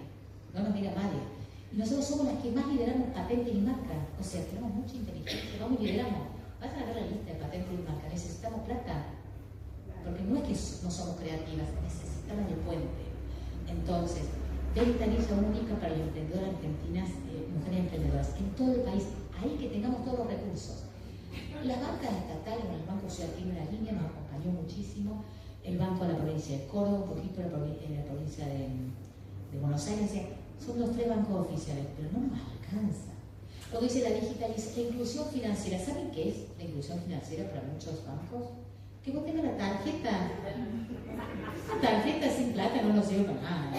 No nos mira nadie. Y nosotros somos las que más lideramos patentes y marcas. O sea, tenemos mucha inteligencia, vamos y lideramos. Vayan a ver la lista de patentes y marcas. Necesitamos plata. Porque no es que no somos creativas, necesitamos el puente. Entonces, ventanilla única para las emprendedoras argentinas, mujeres emprendedoras, en todo el país, ahí que tengamos todos los recursos. Las bancas estatales, el Banco Ciudad de la Línea nos acompañó muchísimo, el Banco de la Provincia de Córdoba, un poquito en la provincia de Buenos Aires, son los 3 bancos oficiales, pero no nos alcanza. Luego dice la digitalización, la inclusión financiera. ¿Saben qué es la inclusión financiera para muchos bancos? Que vos tengas la tarjeta. La tarjeta sin plata no nos sirve para nada.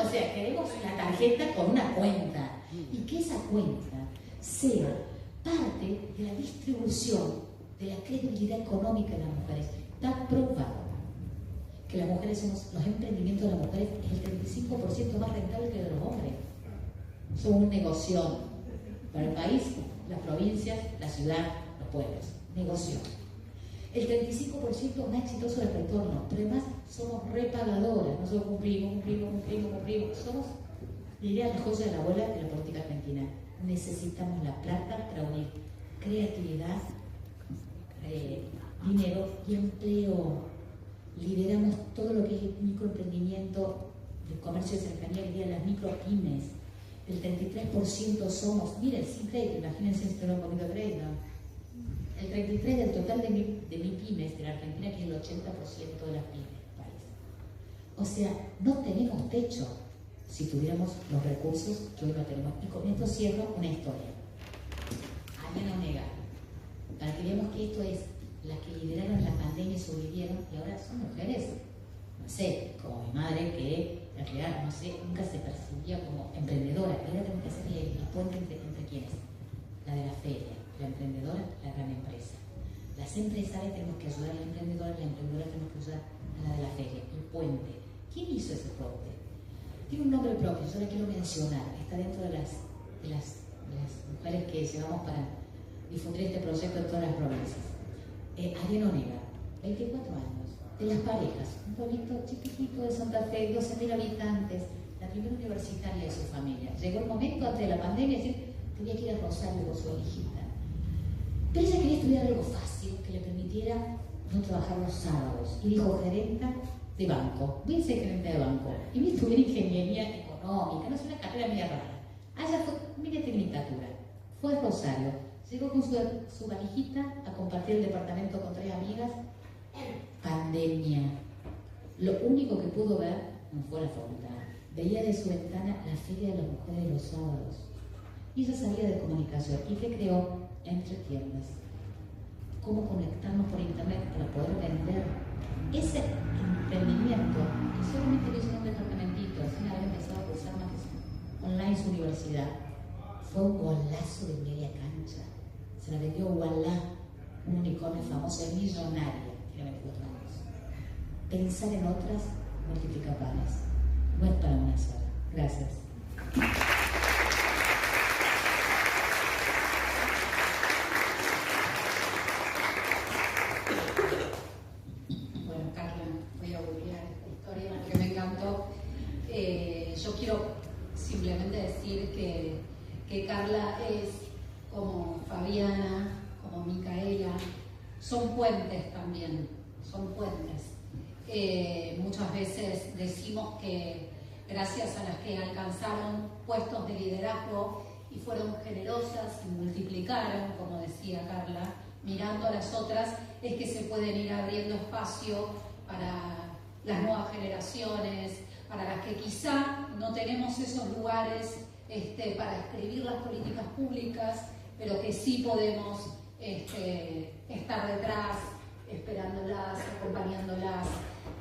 O sea, queremos la tarjeta con una cuenta. Y que esa cuenta sea parte de la distribución de la credibilidad económica de las mujeres. Está probado que las mujeres somos, los emprendimientos de las mujeres es el 35% más rentable que el de los hombres. Son un negocio para el país, las provincias, la ciudad, los pueblos. Negocio. El 35% más exitoso del retorno, pero además somos repagadoras. Nosotros cumplimos. Somos, diría, la joya de la abuela de la política argentina. Necesitamos la plata para unir creatividad, dinero y empleo. Lideramos todo lo que es el microemprendimiento, el comercio de cercanía, que las micropymes. El 33% somos, miren, sin crédito, imagínense si tenemos un poquito de crédito. El 33% del total de mi pymes de la Argentina, que es el 80% de las pymes del país. O sea, no tenemos techo si tuviéramos los recursos que hoy no tenemos. Y con esto cierro una historia. Ariana Onega, para que veamos que esto es las que lideraron la pandemia y sobrevivieron, y ahora son mujeres, no sé, como mi madre, que en realidad, no sé, nunca se percibía como emprendedora. Ahora tenemos que hacer el puente entre quiénes. La de la feria, la emprendedora, la gran empresa. Las empresarias tenemos que ayudar a la emprendedoras tenemos que ayudar a la de la feria, el puente. ¿Quién hizo ese puente? Tiene un nombre propio, yo la quiero mencionar, está dentro de las mujeres que llevamos para difundir este proyecto en todas las provincias. Ariana Onega, 24 años, de Las Parejas, un pueblito chiquitito de Santa Fe, 12.000 habitantes, la primera universitaria de su familia. Llegó el momento antes de la pandemia de decir, tenía que ir a Rosario con su hijita. Pero ella quería estudiar algo fácil, que le permitiera no trabajar los sábados. Y dijo, gerenta de banco, voy a ser gerente de banco. Y voy a estudiar ingeniería económica, no es una carrera media rara. Allá fue, mire tecnicatura, fue a Rosario. Llegó con su valijita a compartir el departamento con 3 amigas. Pandemia. Lo único que pudo ver no fue la facultad. Veía de su ventana la feria de las mujeres de los sábados. Y ella sabía de comunicación. ¿Y qué creó? Entre tiendas. Cómo conectarnos por internet para poder vender ese emprendimiento que solamente lo hizo en un departamentito, sin haber empezado a cursar más online su universidad. Fue un golazo de media cancha. Se la vendió Wallah, un unicornio famoso, millonaria, tiene 24 años. Pensar en otras multiplica panes. No es para una sola. Gracias. Bueno, Carla, voy a googlear esta historia porque me encantó. Yo quiero simplemente decir que Carla es como Fabiana, como Micaela, son puentes también, son puentes. Muchas veces decimos que gracias a las que alcanzaron puestos de liderazgo y fueron generosas y multiplicaron, como decía Carla, mirando a las otras, es que se pueden ir abriendo espacio para las nuevas generaciones, para las que quizá no tenemos esos lugares para escribir las políticas públicas, pero que sí podemos estar detrás, esperándolas, acompañándolas.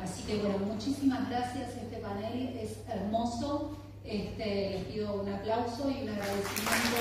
Así que bueno, muchísimas gracias. Este panel es hermoso. Les pido un aplauso y un agradecimiento.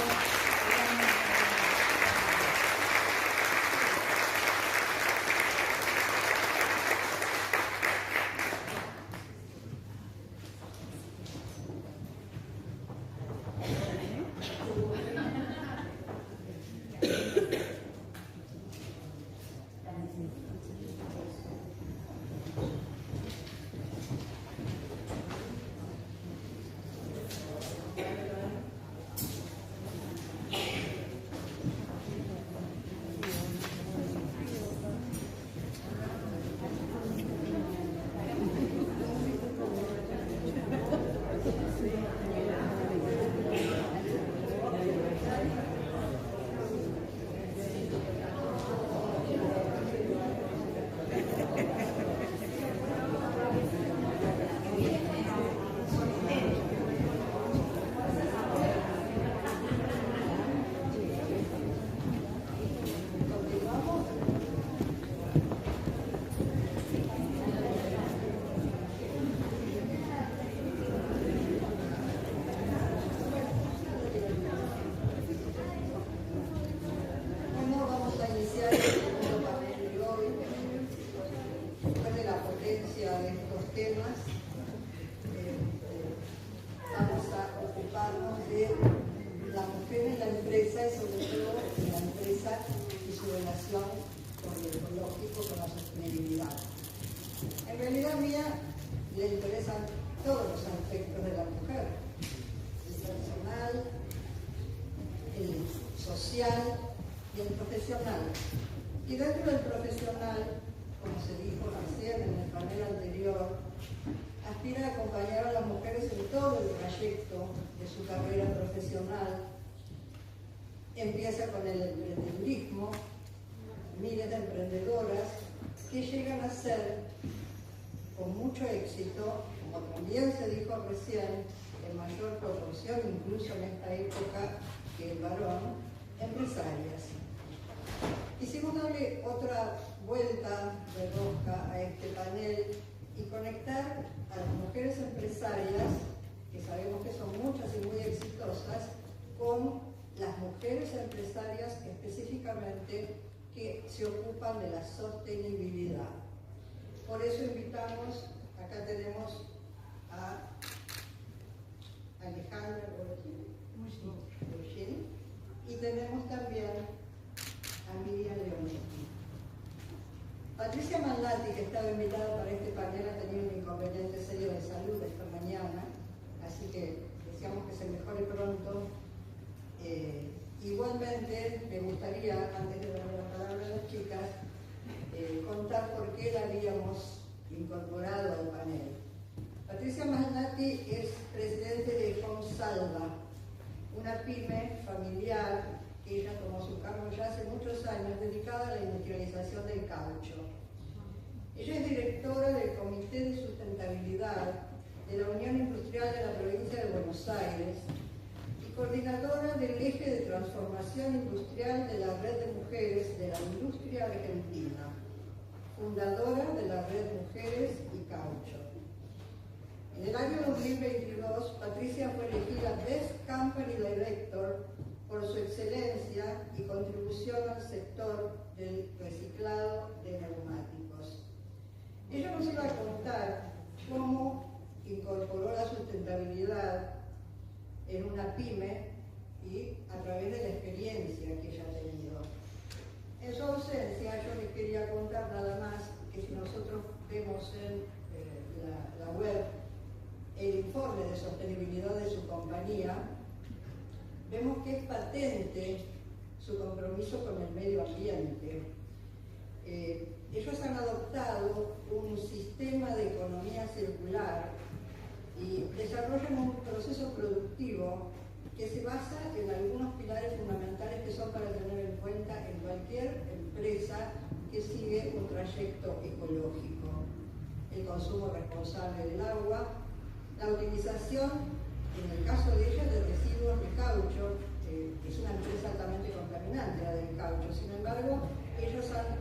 estos temas. Vamos a ocuparnos de la mujer en la empresa y sobre todo en la empresa y su relación con lo ecológico, con la sostenibilidad. En realidad mía le interesan todos los aspectos de la mujer, el personal, el social y el profesional. Y dentro del profesional, como se dijo recién en el panel anterior, aspira a acompañar a las mujeres en todo el trayecto de su carrera profesional. Empieza con el emprendedurismo, miles de emprendedoras que llegan a ser, con mucho éxito, como también se dijo recién, en mayor proporción, incluso en esta época, que el varón, empresarias. Quisimos darle otra vuelta de rosca a este panel y conectar a las mujeres empresarias, que sabemos que son muchas y muy exitosas, con las mujeres empresarias específicamente que se ocupan de la sostenibilidad. Por eso invitamos, acá tenemos a Alejandra Borgin y tenemos también a Miriam Leonetti. Patricia Maldati, que estaba invitada para este panel, ha tenido un inconveniente serio de salud esta mañana, así que deseamos que se mejore pronto. Igualmente, me gustaría, antes de darle la palabra a las chicas, contar por qué la habíamos incorporado al panel. Patricia Maldati es presidente de Consalva, una pyme familiar que ella tomó su cargo ya hace muchos años, dedicada a la industrialización del caucho. Ella es directora del Comité de Sustentabilidad de la Unión Industrial de la Provincia de Buenos Aires y coordinadora del eje de transformación industrial de la Red de Mujeres de la Industria Argentina, fundadora de la Red Mujeres y Caucho. En el año 2022, Patricia fue elegida Best Company Director por su excelencia y contribución al sector del reciclado de neumáticos. Ella nos iba a contar cómo incorporó la sustentabilidad en una pyme y a través de la experiencia que ella ha tenido. En su ausencia, yo les quería contar nada más que si nosotros vemos en la web el informe de sostenibilidad de su compañía, vemos que es patente su compromiso con el medio ambiente. Ellos han adoptado un sistema de economía circular y desarrollan un proceso productivo que se basa en algunos pilares fundamentales que son para tener en cuenta en cualquier empresa que sigue un trayecto ecológico. El consumo responsable del agua, la utilización, en el caso de ella, de residuos de caucho, es una empresa altamente contaminante la del caucho. Sin embargo, ellos han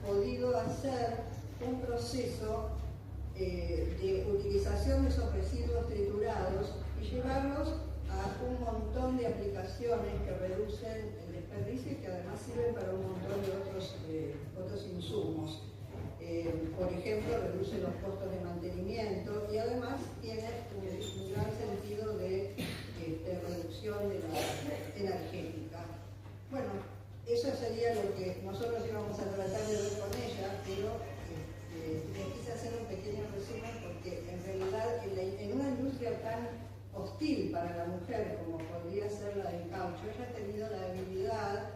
podido hacer un proceso de utilización de esos residuos triturados y llevarlos a un montón de aplicaciones que reducen el desperdicio y que además sirven para un montón de otros insumos. Por ejemplo, reduce los costos de mantenimiento y además tiene un gran sentido de reducción de la energética. Bueno, eso sería lo que nosotros íbamos a tratar de ver con ella, pero les quise hacer un pequeño resumen porque en realidad en una industria tan hostil para la mujer como podría ser la del caucho, ella ha tenido la habilidad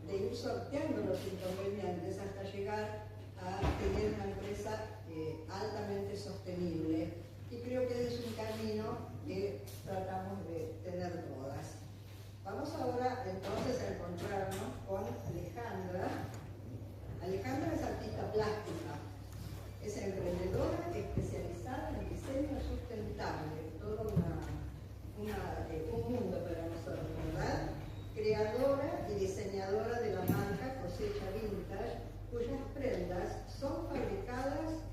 de ir sorteando los inconvenientes hasta llegar a tener una empresa altamente sostenible, y creo que ese es un camino que tratamos de tener todas. Vamos ahora entonces a encontrarnos con Alejandra. Alejandra es artista plástica, es emprendedora especializada en diseño sustentable, todo un mundo para nosotros, ¿verdad? Creadora y diseñadora de la marca Cosecha Vintage, cuyas prendas son fabricadas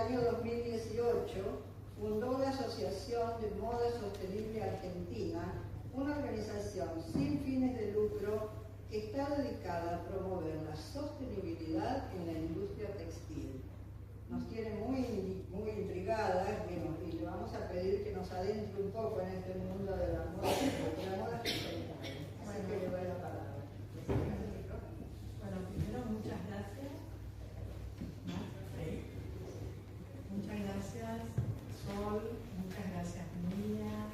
año 2018 fundó la Asociación de Moda Sostenible Argentina, una organización sin fines de lucro que está dedicada a promover la sostenibilidad en la industria textil. Nos tiene muy intrigadas, y le vamos a pedir que nos adentre un poco en este mundo de la moda sostenible. Así que le doy la palabra. Bueno, primero muchas gracias. Muchas gracias, Sol, muchas gracias, Mía,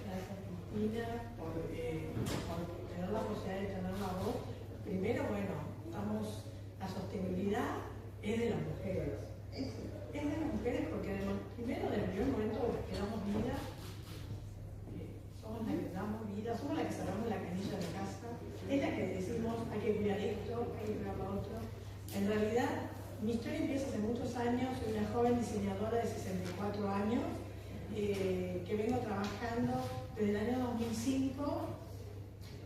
gracias, Cristina, por tener la posibilidad de tener la voz. Primero, bueno, la sostenibilidad es de las mujeres. Es de las mujeres porque primero, desde el primer momento que damos vida, somos las que damos vida, somos las que cerramos la canilla de casa, es la que decimos hay que cuidar esto, hay que cuidar lo otro. En realidad, mi historia empieza hace muchos años, soy una joven diseñadora de 64 años, que vengo trabajando desde el año 2005,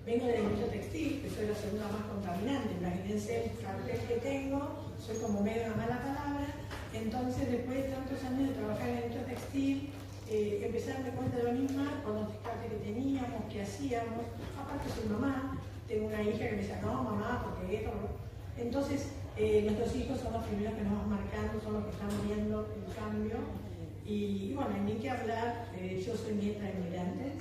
vengo de la industria textil, que soy la segunda más contaminante, imagínense el cartel que tengo, soy como medio una mala palabra, entonces después de tantos años de trabajar en la industria textil, empecé a darme cuenta de lo misma con los descartes que teníamos, que hacíamos, aparte soy mamá, tengo una hija que me decía, no mamá, porque esto, entonces nuestros hijos son los primeros que nos van marcando, son los que están viendo el cambio. Y bueno, ni que hablar, yo soy nieta de inmigrantes,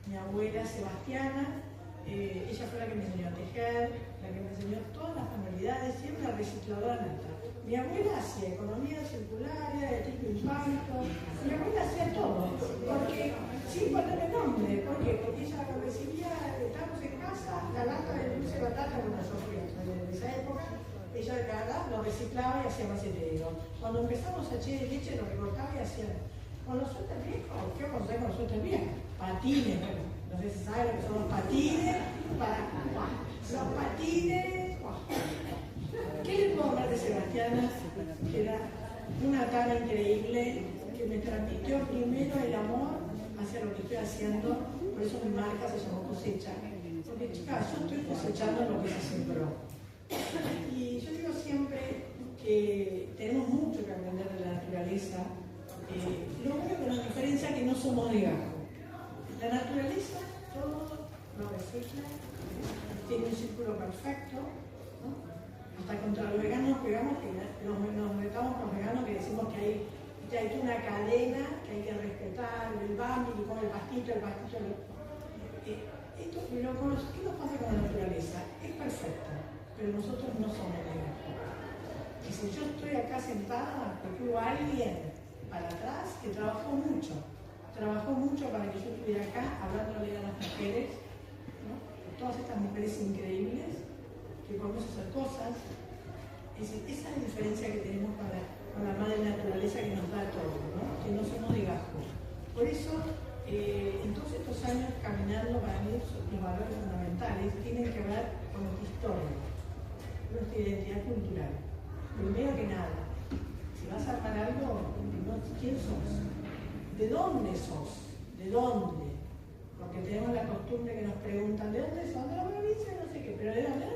mi abuela Sebastiana, ella fue la que me enseñó a tejer, la que me enseñó todas las manualidades, siempre la recicladora nata. Mi abuela hacía economía circular, de tipo impacto, mi abuela hacía todo, porque, sin ponerle nombre, ¿por qué? Porque ella cuando recibía, estábamos en casa, la lata de dulce de batata con las hojas de esa época, ella de cada lo reciclaba y hacía macetero. Cuando empezamos a echar leche lo recortaba y hacía. Con los suéteres viejos, ¿qué vamos a hacer con los suéteres viejos? Patines, bueno, no sé si saben lo que son los patines, los patines. ¿Qué le puedo hablar de Sebastiana? Que era una tana increíble, que me transmitió primero el amor hacia lo que estoy haciendo, por eso mi marca se llamó Cosecha. Porque chicas, yo estoy cosechando lo que se sembró. Y yo digo siempre que tenemos mucho que aprender de la naturaleza. Lo único que nos diferencia es que no somos de gajo. La naturaleza todo lo recicla, tiene un círculo perfecto, ¿no? Hasta contra los veganos nos pegamos, que nos metamos con los veganos que decimos que hay una cadena que hay que respetar, el bambi que come el pastito. ¿Qué nos pasa con la naturaleza? Es perfecta, pero nosotros no somos veganos. Y si yo estoy acá sentada, porque hubo alguien para atrás que trabajó mucho para que yo estuviera acá hablándole a las mujeres, ¿no? Todas estas mujeres increíbles que podemos hacer cosas. Esa es la diferencia que tenemos con la madre naturaleza que nos da todo, ¿no? Que no somos de gajo. Por eso, en todos estos años caminando, para mí los valores fundamentales tienen que ver con nuestra historia, nuestra identidad cultural. Primero que nada, si vas a armar algo, ¿quién sos? ¿De dónde sos? ¿De dónde? Porque tenemos la costumbre que nos preguntan, ¿de dónde sos? De la provincia, no sé qué, pero ¿de dónde?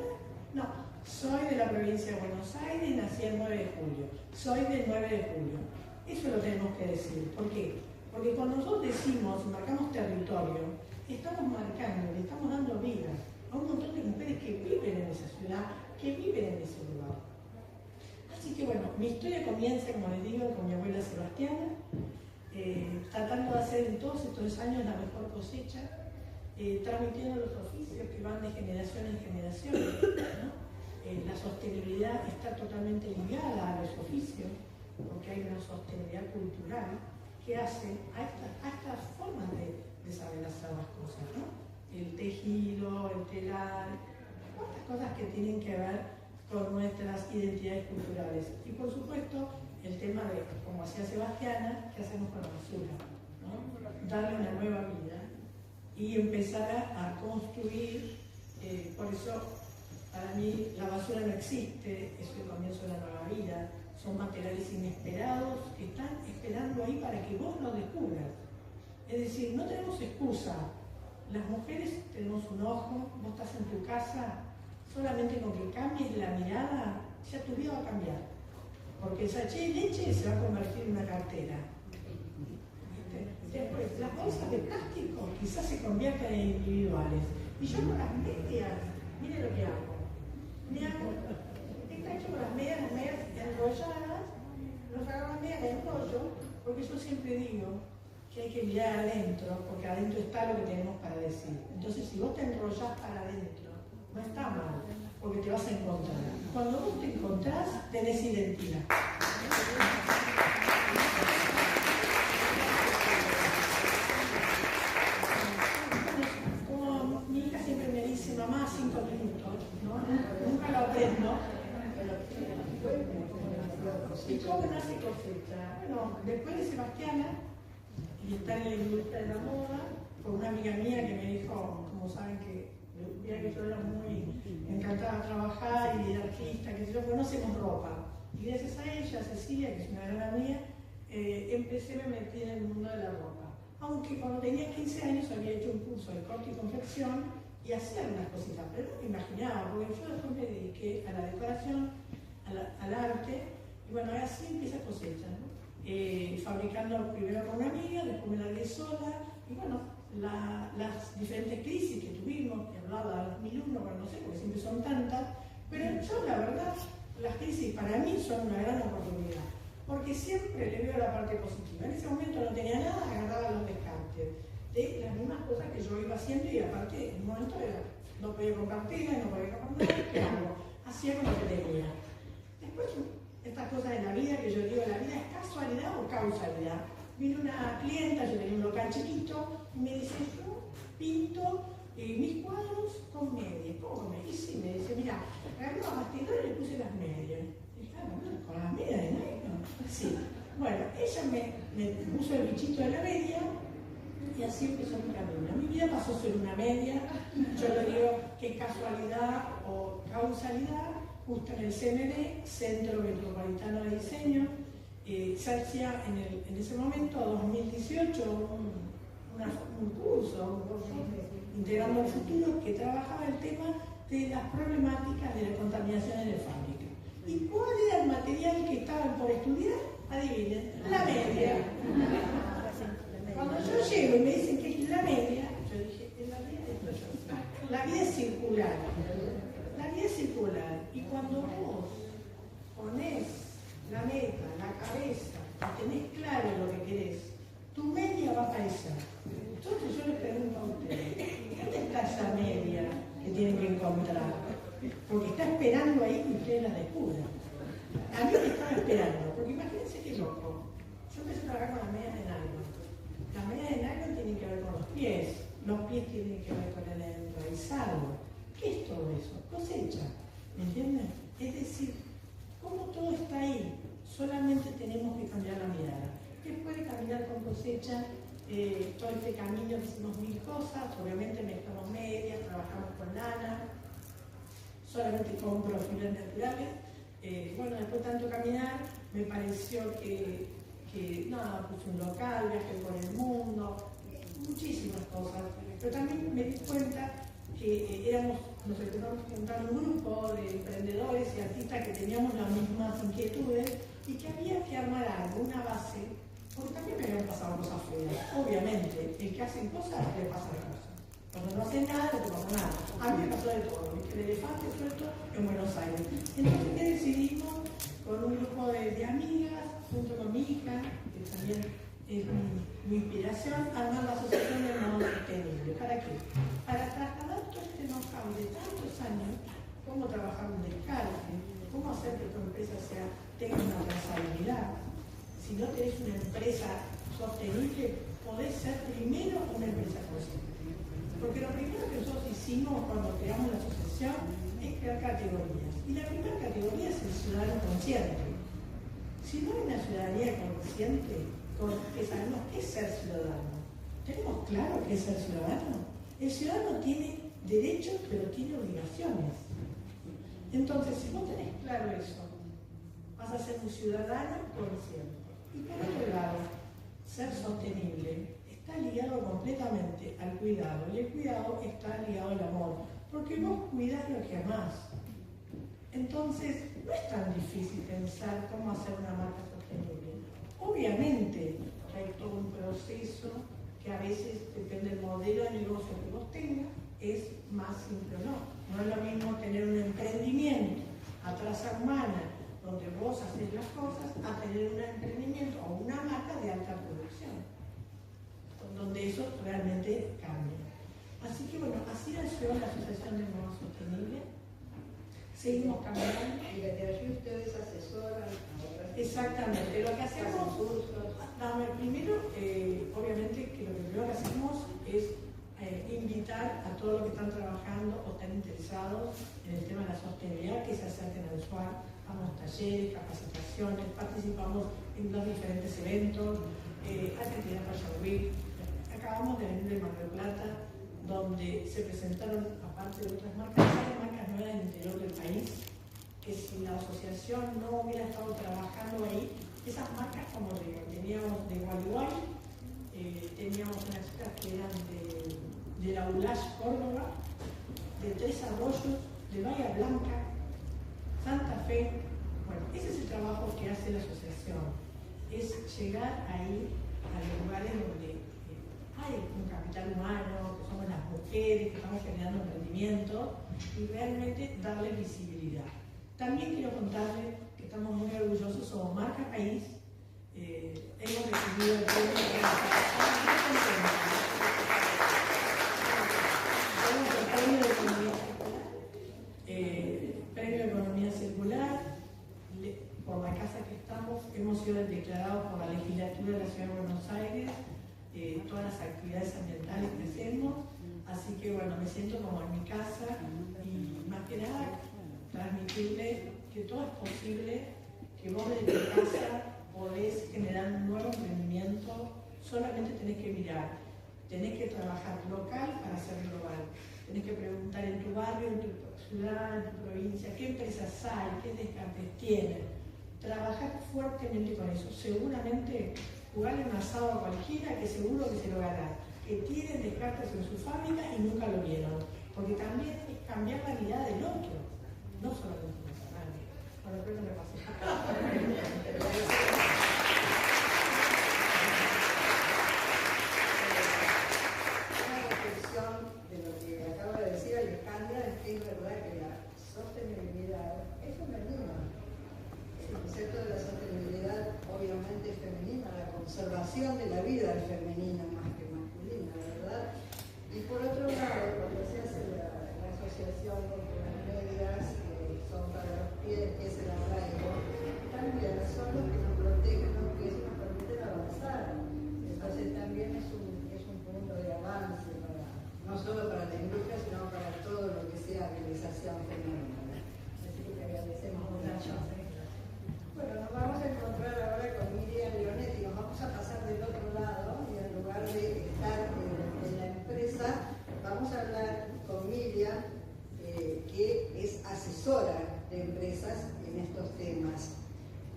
No, soy de la provincia de Buenos Aires, nací el 9 de julio. Soy del 9 de julio. Eso lo tenemos que decir. ¿Por qué? Porque cuando nosotros decimos, marcamos territorio, estamos marcando, le estamos dando vida a un montón de mujeres que viven en esa ciudad, que viven en ese lugar. Así que bueno, mi historia comienza, como les digo, con mi abuela Sebastiana, tratando de hacer en todos estos años la mejor cosecha, transmitiendo los oficios que van de generación en generación, ¿no? La sostenibilidad está totalmente ligada a los oficios, porque hay una sostenibilidad cultural que hace a estas formas de saber hacer las cosas, ¿no? El tejido, el telar, otras cosas que tienen que ver con nuestras identidades culturales. Y por supuesto, el tema de, como hacía Sebastiana, ¿qué hacemos con la basura? ¿No? Darle una nueva vida y empezar a construir. Por eso, para mí, la basura no existe, es el comienzo de la nueva vida. Son materiales inesperados que están esperando ahí para que vos los descubras. Es decir, no tenemos excusa. Las mujeres tenemos un ojo, vos estás en tu casa, solamente con que cambies la mirada, ya tu vida va a cambiar. porque el sachet de leche se va a convertir en una cartera. Después, las bolsas de plástico quizás se conviertan en individuales. Y yo con las medias, miren lo que hago. Está hecho con las medias enrolladas, los agarro las medias, las enrollo, porque yo siempre digo que hay que mirar adentro, porque adentro está lo que tenemos para decir. Entonces, si vos te enrollás para adentro, no está mal, porque te vas a encontrar. Cuando vos te encontrás, tenés identidad. Como mi hija siempre me dice, mamá, 5 minutos, ¿no? Nunca lo aprendo. ¿Y cómo nace Cosecha? Bueno, después de Sebastiana, y estar en la industria de la moda, por una amiga mía que me dijo, como saben que yo era muy encantada de trabajar y de artista, que yo conocemos ropa. Y gracias a ella, Cecilia, que es una gran amiga, empecé a meter en el mundo de la ropa. Aunque cuando tenía 15 años había hecho un curso de corte y confección y hacía algunas cositas, pero no me imaginaba, porque yo después me dediqué a la decoración, al arte, y bueno, así empieza Cosecha, ¿no? Fabricando primero con una amiga, después me largué sola, y bueno, las diferentes crisis que tuvimos, que hablaba de 2001, bueno, no sé, porque siempre son tantas, pero yo la verdad, las crisis para mí son una gran oportunidad, porque siempre le veo la parte positiva. En ese momento no tenía nada, agarraba los descartes de las mismas cosas que yo iba haciendo, y aparte en un momento no podía comprar tela, no podía comprar nada, ¿qué hago? Hacía con lo que tenía. Después, estas cosas de la vida, que yo digo, ¿la vida es casualidad o causalidad? Vino una clienta, yo tenía un local chiquito, y me dice, yo pinto mis cuadros con medias. ¿Cómo con medias? Y sí, me dice, mira, agarré los bastidores y le puse las medias. Y dije, bueno, con las medias de nylon. Sí. Bueno, ella me puso el bichito de la media, y así empezó mi camino. Mi vida pasó a ser una media, yo le digo que casualidad o causalidad, justo en el CMD, Centro Metropolitano de Diseño, se hacía en ese momento, 2018, un curso, Integrando el Futuro, que trabajaba el tema de las problemáticas de la contaminación en la fábrica. ¿Y cuál era el material que estaban por estudiar? Adivinen, la media. Cuando yo llego y me dicen que es la media, yo dije, la vida es circular. La vida es circular. Y cuando vos ponés la meta, la cabeza, y tenés claro lo que querés, tu media va a aparecer. Entonces yo les pregunto a ustedes, ¿dónde está esa media que tienen que encontrar? Porque está esperando ahí que ustedes la descubran. A mí me estaba esperando, porque imagínense qué loco. Yo empecé a trabajar con las medias de nylon. Las medias de nylon tienen que ver con los pies tienen que ver con el enraizado. ¿Qué es todo eso? Cosecha, ¿me entienden? Es decir, como todo está ahí, solamente tenemos que cambiar la mirada. ¿Qué puede cambiar con Cosecha? Todo este camino hicimos 1000 cosas, obviamente mezclamos medias, trabajamos con lana, solamente compro fibras naturales. Bueno, después de tanto caminar, me pareció que nada, puse un local, viajé por el mundo, muchísimas cosas, pero también me di cuenta que nos empezamos a juntar un grupo de emprendedores y artistas que teníamos las mismas inquietudes y que había que armar algo, una base, porque también me habían pasado cosas feas. Obviamente, el que hace cosas le pasa cosas. Cuando no hace nada, no te pasa nada. A mí me pasó de todo, el elefante suelto en Buenos Aires. Entonces, ¿qué decidimos? Con un grupo de amigas, junto con mi hija, que también es mi inspiración, armar la Asociación del Modo Sostenible. ¿Para qué? Para trasladar todo este know-how de tantos años, cómo trabajar un descarte, cómo hacer que tu empresa tenga una trazabilidad. Si no tenés una empresa sostenible, podés ser primero una empresa consciente. Porque lo primero que nosotros hicimos cuando creamos la asociación es crear categorías. Y la primera categoría es el ciudadano consciente. Si no hay una ciudadanía consciente, que sabemos qué es ser ciudadano, ¿tenemos claro qué es ser ciudadano? El ciudadano tiene derechos, pero tiene obligaciones. Entonces, si vos tenés claro eso, vas a ser un ciudadano consciente. Y por otro lado, ser sostenible está ligado completamente al cuidado, y el cuidado está ligado al amor, porque vos cuidás lo que amás. Entonces, no es tan difícil pensar cómo hacer una marca sostenible. Obviamente hay todo un proceso que a veces, depende del modelo de negocio que vos tengas, es más simple o no. No es lo mismo tener un emprendimiento a traza humana, donde vos haces las cosas, a tener un emprendimiento o una marca de alta producción, donde eso realmente cambia. Así que bueno, así nació la Asociación de Moda Sostenible. Seguimos cambiando. Y desde allí ustedes asesoran a otras. Exactamente, lo que hacemos, primero, obviamente que lo primero que hacemos es invitar a todos los que están trabajando o están interesados en el tema de la sostenibilidad que se acerquen al SWAT, damos talleres, capacitaciones, participamos en los diferentes eventos, Argentina Fashion Week, acabamos de venir de Mar del Plata, donde se presentaron, aparte de otras marcas, varias marcas nuevas en el interior del país, que si la asociación no hubiera estado trabajando ahí, esas marcas, como digo, teníamos de Gualeguay, teníamos unas chicas que eran de la ULASH Córdoba, de Tres Arroyos, de Bahía Blanca, Santa Fe. Bueno, ese es el trabajo que hace la asociación, es llegar ahí a los lugares donde hay un capital humano, que somos las mujeres, que estamos generando emprendimiento y realmente darle visibilidad. También quiero contarles que estamos muy orgullosos, somos marca país, hemos recibido el premio de Economía Circular, por la casa que estamos, hemos sido declarados por la legislatura de la Ciudad de Buenos Aires, todas las actividades ambientales que hacemos, así que bueno, me siento como en mi casa y más que nada transmitirle que todo es posible, que vos desde tu casa podés generar un nuevo emprendimiento, solamente tenés que mirar, tenés que trabajar local para ser global, tenés que preguntar en tu barrio, en tu ciudad, en tu provincia, qué empresas hay, qué descartes tienen, trabajar fuertemente con eso, seguramente jugarle un asado a cualquiera que seguro que se lo hará, que tienen descartes en su fábrica y nunca lo vieron, porque también es cambiar la mirada del otro, no solamente personal. Bueno, creo que me pasé. Una reflexión de lo que acaba de decir Alejandra es que es verdad que la sostenibilidad es femenina. El concepto de la sostenibilidad obviamente es femenina, la conservación de la vida es femenina más que masculina, ¿verdad? Y por otro lado, cuando se hace la asociación con las medias que son para los pies, que es el arraigo, también son los que nos protegen los pies y nos permiten avanzar. Entonces también es un punto de avance, no solo para la industria, sino para todo lo que sea realización femenina. Así que te agradecemos mucho. Bueno, nos vamos a encontrar ahora con Miriam Leonetti, nos vamos a pasar del otro lado y en lugar de estar en la empresa, vamos a hablar con Miriam, que es asesora de empresas en estos temas.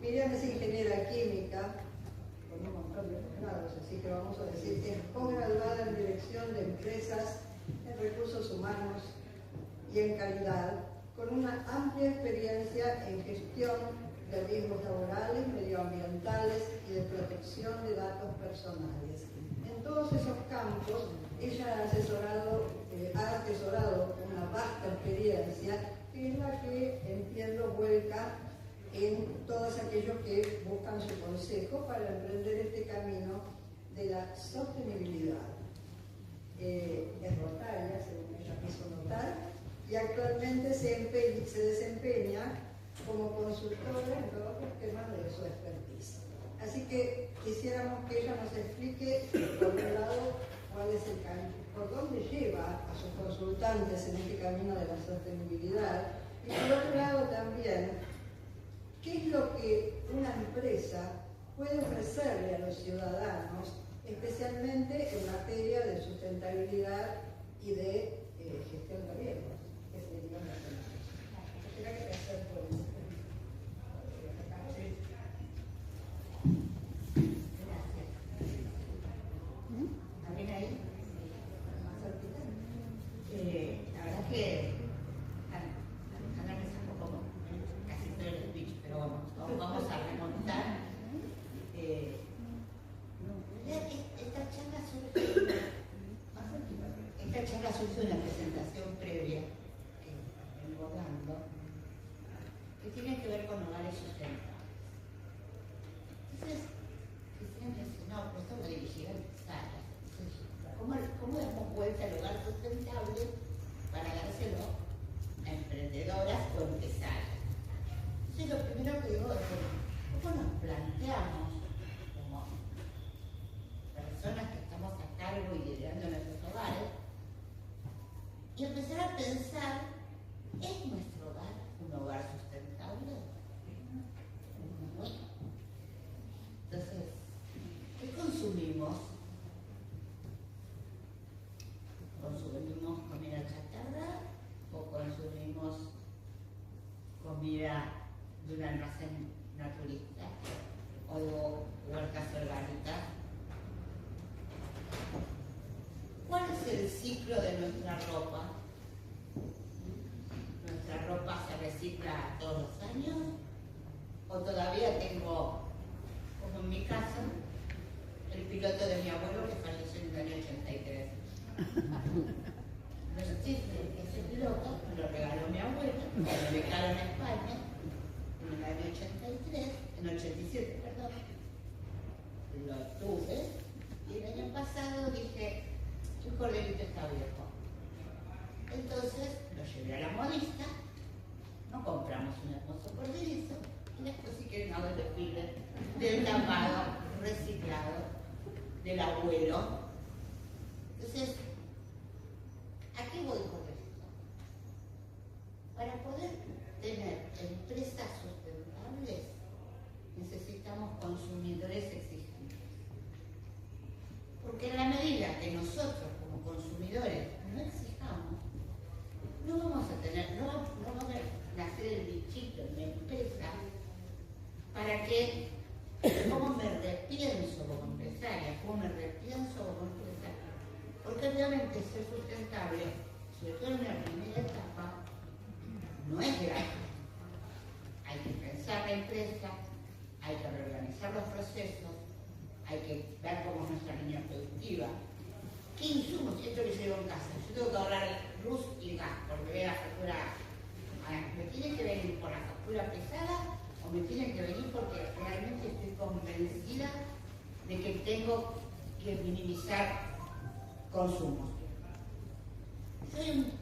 Miriam es ingeniera química, con un montón de posgrados, así que vamos a decir que es posgraduada en dirección de empresas, en recursos humanos y en calidad, con una amplia experiencia en gestión de riesgos laborales, medioambientales y de protección de datos personales. En todos esos campos, ella ha atesorado una vasta experiencia, que es la que, entiendo, vuelca en todos aquellos que buscan su consejo para emprender este camino de la sostenibilidad. Es rotaria, según ella quiso notar, y actualmente se desempeña como consultora en todos los temas de su expertise. Así que quisiéramos que ella nos explique, por un lado, cuál es el camino, por dónde lleva a sus consultantes en este camino de la sostenibilidad, y por otro lado también, qué es lo que una empresa puede ofrecerle a los ciudadanos, especialmente en materia de sustentabilidad y de gestión de riesgos, que serían las empresas. Quisiera que te acerco eso. ¿También ahí? La verdad es que Alejandra me sacó como tiene que ver con hogares sustentables. Entonces, Cristina me dice, no, pero esto lo dirigieron Sara. ¿Cómo damos vuelta al hogar sustentable para dárselo a emprendedoras o empresarias? Entonces, lo primero que digo es, ¿cómo nos planteamos como personas que estamos a cargo y liderando nuestros hogares? Y empezar a pensar, ¿es nuestro hogar un hogar sustentable? Bueno. Entonces, ¿qué consumimos? ¿Consumimos comida chatarra o consumimos comida de un almacén naturista o huertas orgánicas? ¿Cuál es el ciclo de nuestra ropa? ¿Nuestra ropa se recicla todos los años? ¿O todavía tengo, como en mi caso, el piloto de mi abuelo que falleció en el año 83? No existe ese piloto, me lo regaló mi abuelo, cuando me quedaron en España, en el año 83, en 87, perdón. Lo tuve y el año pasado dije, el corderito está viejo. Entonces lo llevé a la modista, nos compramos un hermoso corderito y después si quieren hago el desfile del lavado reciclado del abuelo. Entonces, ¿a qué voy con esto? Para poder tener empresas sustentables necesitamos consumidores exigentes. Porque en la medida que nosotros como consumidores no exijamos, no vamos a tener, no va a nacer el bichito en la empresa para que, ¿cómo me repienso como empresaria? ¿Cómo me repienso como empresaria? Porque obviamente ser sustentable, sobre todo en la primera etapa, no es gratis. Hay que pensar la empresa, hay que reorganizar los procesos, hay que ver cómo es nuestra línea productiva. ¿Qué insumos? Esto que llevo en casa. Yo tengo que ahorrar luz y gas porque veo la factura. ¿Me tiene que venir por la factura pesada o me tiene que venir porque realmente estoy convencida de que tengo que minimizar consumos? Hay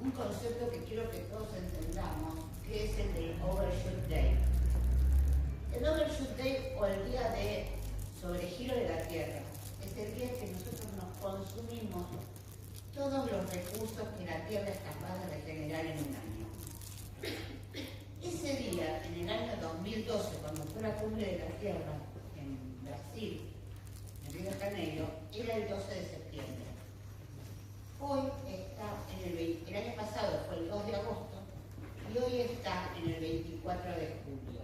un concepto que quiero que todos entendamos, que es el del Overshoot Day. El Overshoot Day o el día de sobregiro de la Tierra es el día que nosotros nos consumimos todos los recursos que la Tierra es capaz de regenerar en un año. Ese día, en el año 2012, cuando fue la cumbre de la Tierra en Brasil, en Río de Janeiro, era el 12 de septiembre. Hoy está el año pasado fue el 2 de agosto y hoy está en el 24 de julio.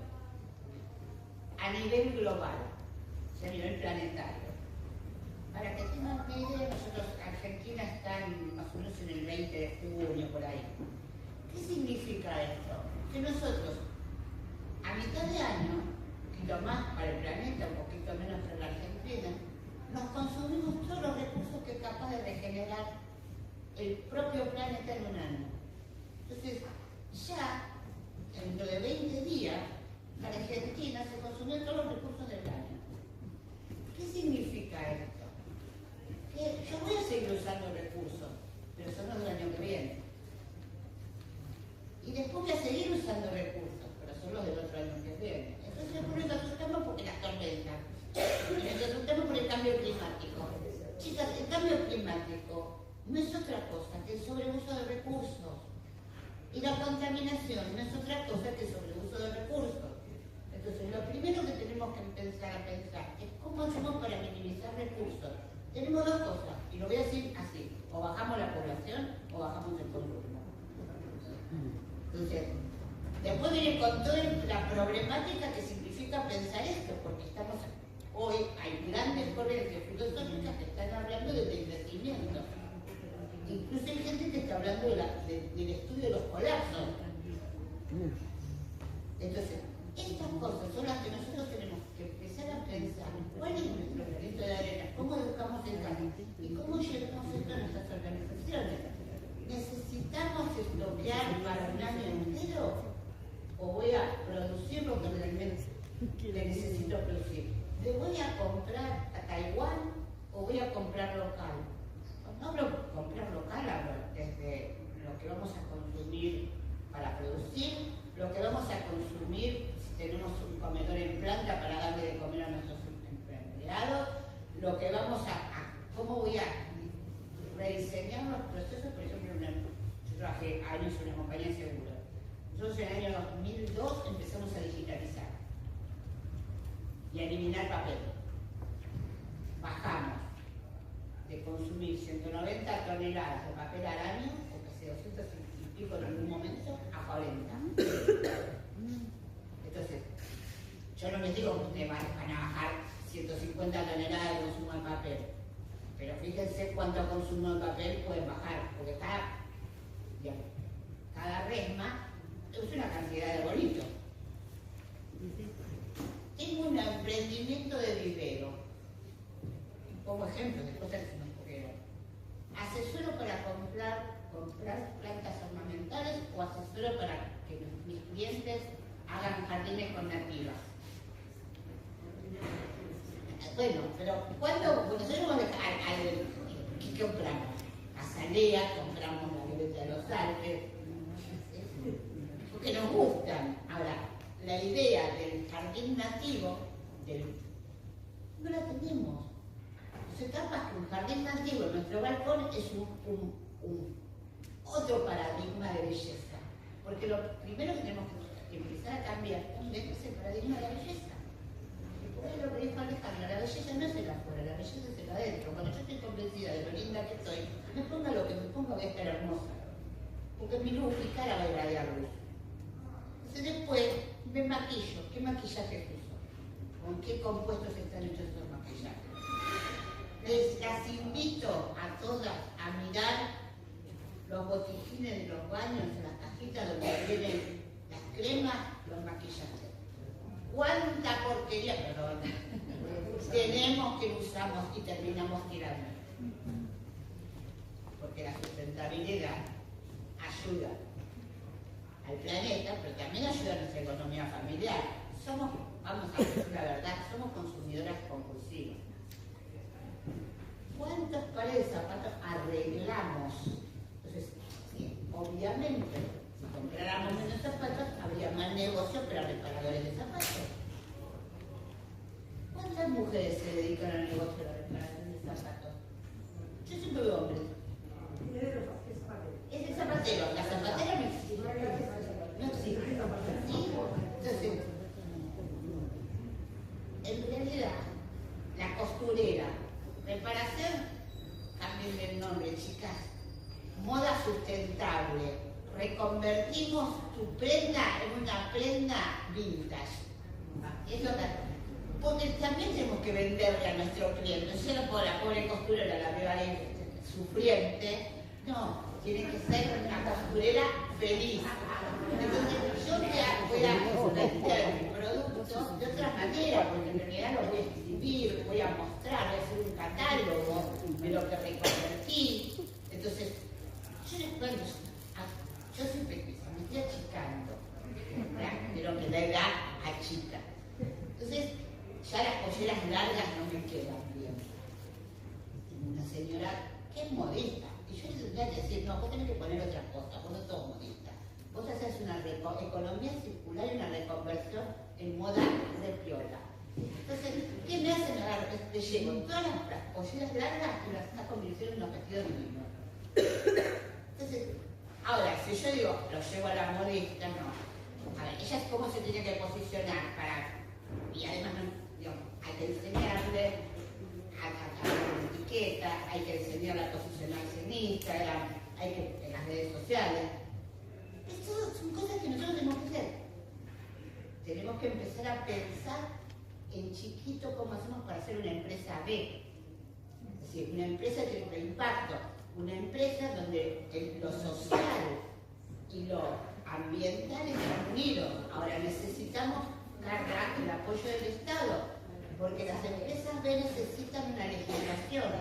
A nivel global, o sea, a nivel planetario. Para que tengan una idea, nosotros, Argentina está más o menos en el 20 de junio, por ahí. ¿Qué significa esto? Que nosotros, a mitad de año, un poquito más para el planeta, un poquito menos para la Argentina, nos consumimos todos los recursos que es capaz de regenerar el propio planeta en un año. Entonces, ya, dentro de 20 días, la Argentina se consumió todos los recursos del año. ¿Qué significa esto? Que yo voy a seguir usando recursos, pero son los del año que viene. Y después voy a seguir usando recursos, pero son los del otro año que viene. Entonces después nos asustamos porque las tormentas. Y nos asustamos por el cambio climático. Chicas, el cambio climático no es otra cosa que el sobreuso de recursos. Y la contaminación no es otra cosa que el sobreuso de recursos. Entonces, lo primero que tenemos que empezar a pensar es cómo hacemos para minimizar recursos. Tenemos dos cosas, y lo voy a decir así: o bajamos la población o bajamos el consumo. Entonces, después viene con toda la problemática que significa pensar esto, porque hoy hay grandes corrientes filosóficas que están hablando del decrecimiento. Incluso hay gente que está hablando del estudio de los colapsos. Entonces, estas cosas son las que nosotros tenemos que empezar a pensar. ¿Cuál es nuestro granito de arena? ¿Cómo educamos en casa? ¿Y cómo llevamos esto a nuestras organizaciones? Necesitamos esto copiar para un año entero o voy a producir lo que realmente necesito producir. ¿Le voy a comprar a Taiwán o voy a comprar local? No hablo de comprar local, hablo desde lo que vamos a consumir para producir, lo que vamos a consumir si tenemos un comedor en planta para darle de comer a nuestros empleados, lo que vamos cómo voy a rediseñar los procesos. Por ejemplo, yo trabajé años en una compañía de seguros. Nosotros en el año 2002 empezamos a digitalizar y a eliminar papel. Bajamos de consumir 190 toneladas de papel al año, o casi 200 y pico en algún momento, a 40. Entonces, yo no les digo que ustedes van a bajar 150 toneladas de consumo de papel, pero fíjense cuánto consumo de papel pueden bajar, porque cada resma es una cantidad de bolitos. Tengo un emprendimiento de vivero. Como ejemplo, después decimos porque asesoro para comprar plantas ornamentales o asesoro para que mis clientes hagan jardines con nativas. Bueno, pero cuando nosotros ¿qué compramos? Azalea, compramos la violeta de los Alpes, porque nos gustan. Ahora, la idea del jardín nativo no la tenemos. Se trata que un jardín nativo en nuestro balcón es otro paradigma de belleza. Porque lo primero que tenemos que empezar a cambiar es el paradigma de la belleza. Y por ahí lo que dijo Alejandra, la belleza no es el afuera, la belleza es el adentro. Cuando yo estoy convencida de lo linda que soy, me ponga lo que me ponga, voy a estar hermosa. Porque mi luz, mi cara va a irradiar luz. Entonces después me maquillo. ¿Qué maquillaje uso? ¿Con qué compuestos están hechos esos maquillajes? Las invito a todas a mirar los botiquines de los baños, en las cajitas donde vienen las cremas, los maquillajes. ¿Cuánta porquería, perdón, tenemos que usamos y terminamos tirando? Porque la sustentabilidad ayuda al planeta, pero también ayuda a nuestra economía familiar. Vamos a decir la verdad, somos consumidoras compulsivas. ¿Cuántas pares de zapatos arreglamos? Entonces, sí, obviamente, si compráramos menos zapatos, habría más negocio para reparadores de zapatos. ¿Cuántas mujeres se dedican al negocio de la reparación de zapatos? Yo siempre veo hombres. Es el zapatero. La zapatera no existe. No existe. ¿Sí? Entonces, en realidad, la costurera, reparación, cambien el nombre, chicas. Moda sustentable. Reconvertimos tu prenda en una prenda vintage. Es lo que... Porque también tenemos que venderle a nuestro cliente. Yo no puedo la pobre costurera, la veo ahí sufriente. No, tiene que ser una costurera feliz. Entonces, yo voy a vender mi producto de otra manera, porque en realidad lo voy a escribir, voy a mostrar, voy a hacer un catálogo de lo que reconvertí. Entonces, yo les cuento, yo siempre me estoy achicando, pero que la edad achica. Entonces, ya las polleras largas no me quedan bien. Una señora que es modesta, y yo le tendría que decir, no, vos tenés que poner otra cosa, vos no sos modesta. Vos haces una economía circular y una reconversión en moda de piola. Entonces, ¿qué me hacen? Te llevo todas las polleras largas y las está convirtiendo en unos vestidos divinos. Entonces, ahora, si yo digo, lo llevo a la modista, no. A ver, ella cómo se tiene que posicionar para... Y además, hay que enseñarle a la etiqueta, hay que enseñarle a posicionarse en Instagram, en las redes sociales. Estas son cosas que nosotros tenemos que hacer. Tenemos que empezar a pensar en chiquito cómo hacemos para hacer una empresa B. Es decir, una empresa que tenga impacto, una empresa donde lo social y lo ambiental están unidos. Ahora necesitamos cargar el apoyo del Estado, porque las empresas B necesitan una legislación.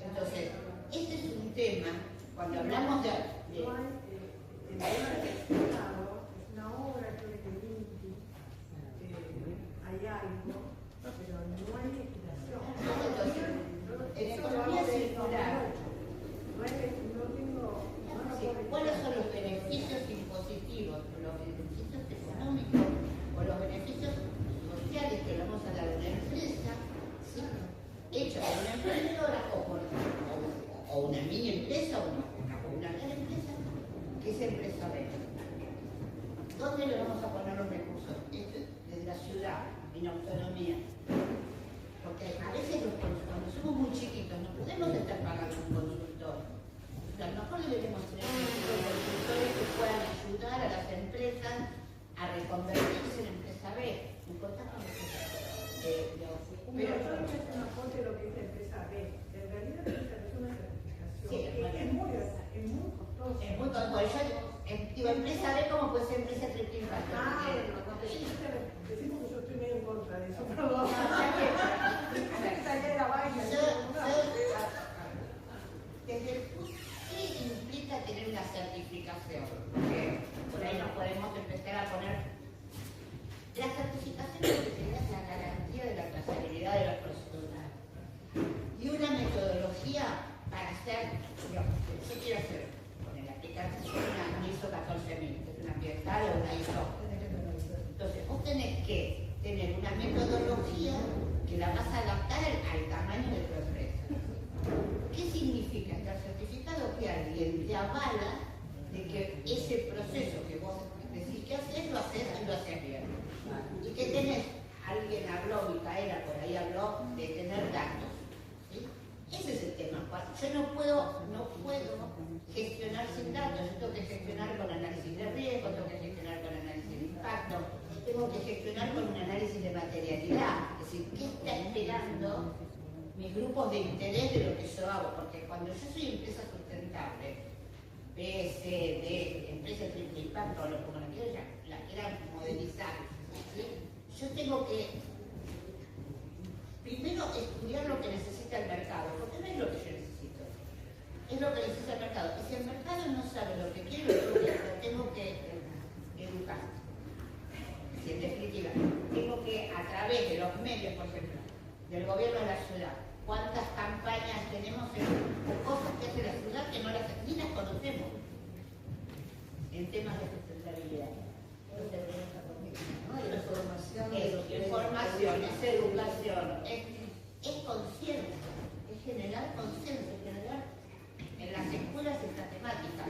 Entonces, este es un tema, cuando hablamos de el tema del Senado es una obra que de Vinci, hay algo, pero no hay legislación. En economía circular, ¿cuáles son los beneficios impositivos, los beneficios económicos o los beneficios sociales que le vamos a dar a una empresa, ¿sí?, hecha por una emprendedora o una mini empresa o una gran empresa, que es empresa B? ¿Dónde le vamos a poner los recursos? Desde la ciudad, en autonomía. Porque a veces cuando somos muy chiquitos no podemos estar pagando un consultor. A lo mejor deberíamos tener consultores que puedan ayudar a las empresas a reconvertirse en empresa B. ¿Me contás con eso? Pero yo no es una foto de lo que es la empresa B. En realidad es una certificación. Sí, es muy costoso. Es muy costoso. Digo, empresa B como puede ser empresa triple impacto. Decimos que yo estoy medio en contra de eso, perdón. Desde el punto, ¿qué implica tener una certificación? Porque por ahí nos podemos empezar a poner. La certificación lo que te da es la garantía de la trazabilidad de los profesionales y una metodología para hacer, digamos, yo quiero hacer con el aplicante una ISO 14000, que es una ambiental o una ISO. Entonces, vos tenés que tener una metodología que la vas a adaptar al tamaño de tu empresa. ¿Qué significa estar certificado? Que alguien te avala de que ese proceso que vos decís que haces, lo haces y lo haces bien. Y que tenés, alguien habló, Micaela por ahí habló, de tener datos. ¿Sí? Ese es el tema. Yo no puedo gestionar sin datos, yo tengo que gestionar con análisis de riesgo, tengo que gestionar con análisis de impacto, tengo que gestionar con un análisis de materialidad. Es decir, ¿qué está esperando mis grupos de interés de lo que yo hago? Porque cuando yo soy empresa sustentable, BS, D, empresa triple impacto, o como la quieran modelizar, ¿sí?, yo tengo que primero estudiar lo que necesita el mercado, porque no es lo que yo necesito, es lo que necesita el mercado. Y si el mercado no sabe lo que quiero, lo tengo que educar. Si en definitiva, tengo que, a través de los medios, por ejemplo, del gobierno de la ciudad, cuántas campañas tenemos o cosas que hace la ciudad que no ni las conocemos en temas de sustentabilidad. Es información, es educación, es conciencia, es generar conciencia, es generar en las escuelas esta temática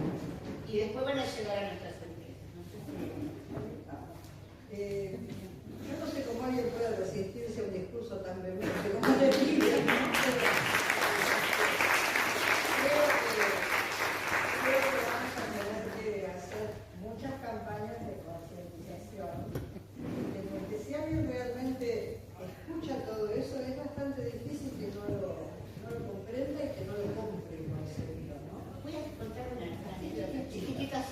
y después van a llegar a nuestras empresas. Yo no sé cómo alguien puede resistirse a un discurso tan vehemente como el de Lidia. Creo que vamos a tener que hacer muchas campañas de concientización, porque si alguien realmente escucha todo eso, es bastante difícil que no lo comprenda y que no lo compre el concepto, ¿no? Voy a contar una anécdota chiquitita.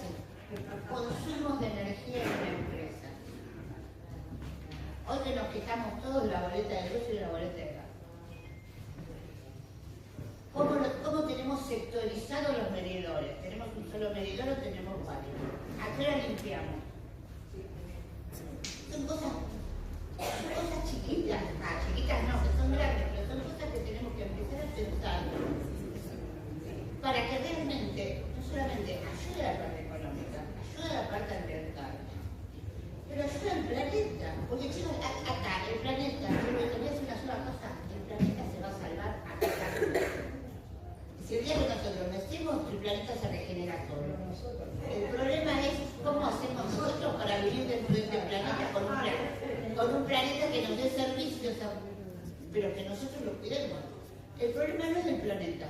Consumos de energía en una empresa. Hoy que nos quejamos todos de la boleta de luz y de la boleta de gas. ¿Cómo tenemos sectorizados los medidores? ¿Tenemos un solo medidor o tenemos varios? ¿A qué hora limpiamos? Son cosas chiquitas. Chiquitas no, que son grandes, pero son cosas que tenemos que empezar a pensar para que realmente, no solamente ayude a la parte económica, ayude a la parte ambiental, pero ayuda al planeta. Porque chicos, acá, el planeta, yo le voy a decir una sola cosa, el planeta se va a salvar acá. Si el día que nosotros nacemos, el planeta se regenera todo. El problema es cómo hacemos nosotros para vivir dentro de este planeta con un planeta que nos dé servicios, pero que nosotros lo cuidemos. El problema no es el planeta.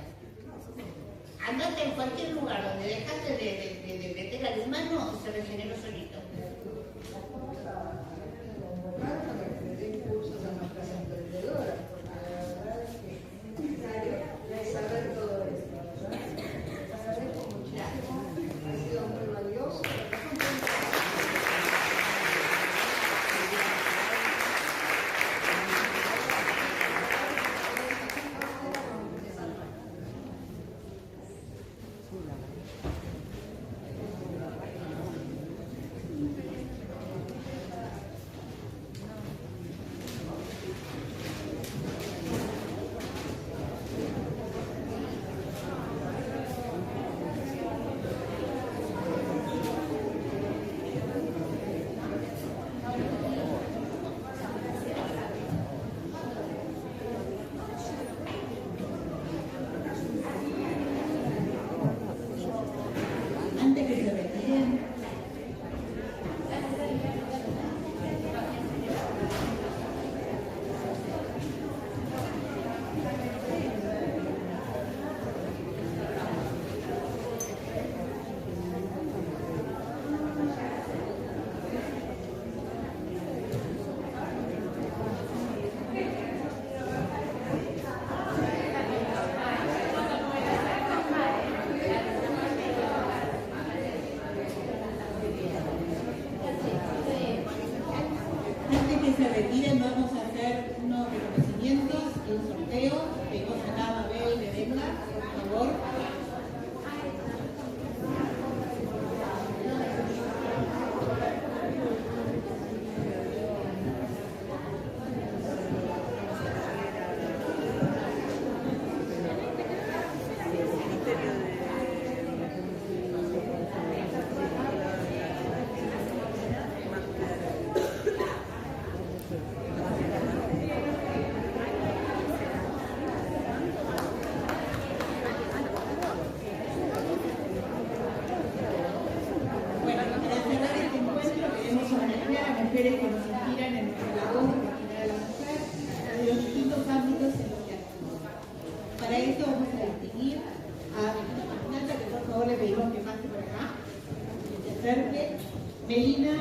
Andate en cualquier lugar donde dejaste de meter al humano y se regeneró solito. Para que le den cursos a nuestras emprendedoras, porque la verdad es que es necesario saber todo esto, ¿verdad? Les agradezco muchísimo, ha sido muy valioso. mujeres que nos inspiran en nuestra voz de imaginar a la mujer de los distintos ámbitos en los que actúa. Para esto vamos a distinguir a Nata, que por favor le pedimos que pase por acá, que se acerque. Melina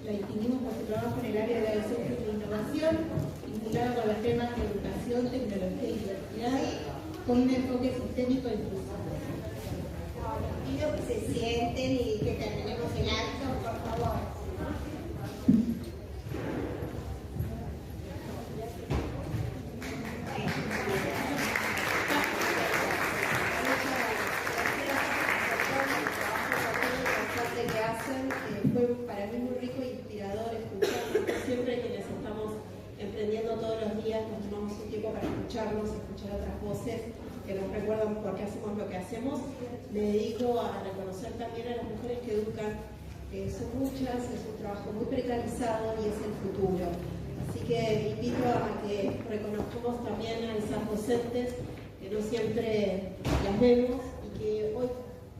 la distinguimos por su trabajo en el área de la docencia y la innovación, vinculada con los temas de educación, tecnología y diversidad, con un enfoque sistémico e inclusivo. Pido que se sienten y que terminemos el acto, por favor. Fue para mí muy rico e inspirador escuchar, porque siempre quienes estamos emprendiendo todos los días nos tomamos un tiempo para escucharnos, escuchar otras voces que nos recuerdan por qué hacemos lo que hacemos. Me dedico a reconocer también a las mujeres que educan, que son muchas, es un trabajo muy precarizado y es el futuro. Así que invito a que reconozcamos también a esas docentes que no siempre las vemos y que hoy,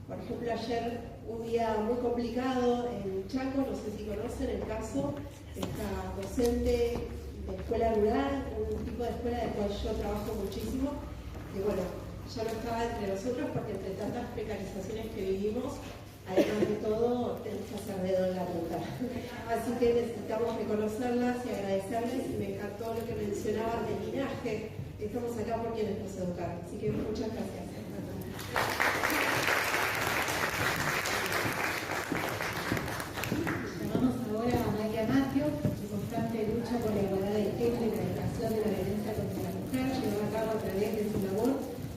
por ejemplo, ayer un día muy complicado en Chaco, no sé si conocen el caso, esta docente de escuela rural, un tipo de escuela del cual yo trabajo muchísimo, que bueno, ya no estaba entre nosotros porque entre tantas precarizaciones que vivimos, además de todo, tenemos que hacer dedo en la ruta. Así que necesitamos reconocerlas y agradecerles, y me encantó lo que mencionaban del linaje. Estamos acá por quienes nos educaron, así que muchas gracias. Llamamos ahora a María Maggio, su constante lucha por la igualdad de género y la erradicación de la violencia contra la mujer, llevó a cabo a través de su labor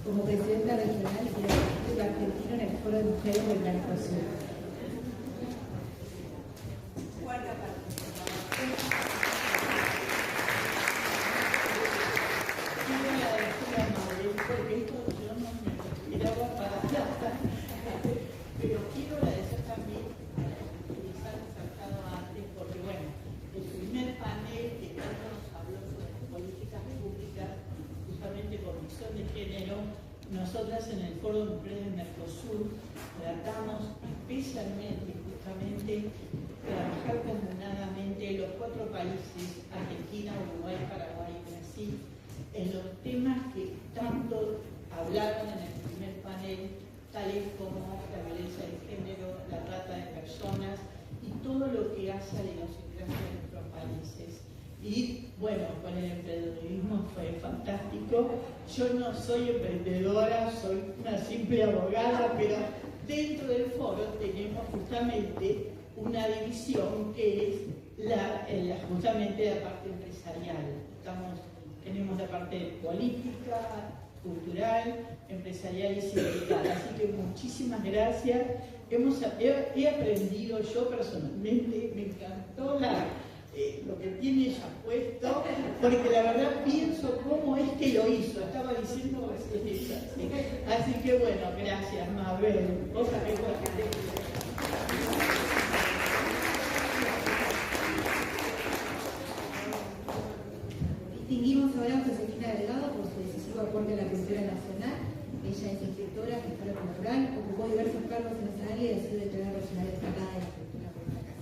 como presidenta regional y del Partido Argentino en el Foro de Mujeres del Mercosur. Pero quiero agradecer también a quienes han saltado antes, porque bueno, el primer panel que tanto nos habló sobre políticas públicas, justamente por visión de género, nosotras en el Foro de Mujeres del Mercosur tratamos especialmente, justamente, trabajar comunadamente los 4 países, Argentina, Uruguay, Paraguay y Brasil, en los temas que tanto hablaron en el primer panel, tales como la violencia de género, la trata de personas y todo lo que hace a la idiosincrasia de nuestros países. Y bueno, con el emprendedurismo fue fantástico. Yo no soy emprendedora, soy una simple abogada, pero dentro del foro tenemos justamente una división que es justamente la parte empresarial. Tenemos la parte política, cultural, empresarial y sindical. Así que muchísimas gracias. He aprendido yo personalmente, me encantó lo que tiene ella puesto, porque la verdad pienso cómo es que lo hizo. Estaba diciendo ella. Así que bueno, gracias Mabel. Vos sabés lo que te Distinguimos ahora a Josefina Delgado por su decisivo aporte a la cultura nacional. Ella es escritora, gestora cultural, ocupó diversos cargos en esa área y ha sido declarada regional destacada de la cultura por esta casa.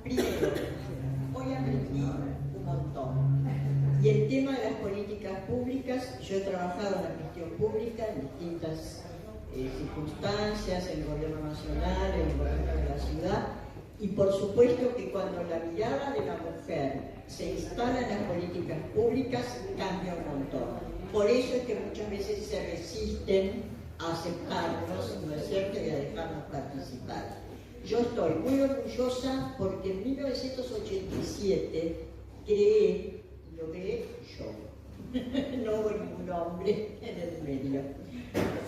Primero, hoy aprendí un montón. Y el tema de las políticas públicas, yo he trabajado en la gestión pública en distintas circunstancias, en el gobierno nacional, en el gobierno de la ciudad, y por supuesto que cuando la mirada de la mujer se instala en las políticas públicas, cambia un montón. Por eso es que muchas veces se resisten a aceptarnos, ¿no es cierto?, y a dejarnos participar. Yo estoy muy orgullosa porque en 1987 lo creé yo, no hubo ningún hombre en el medio.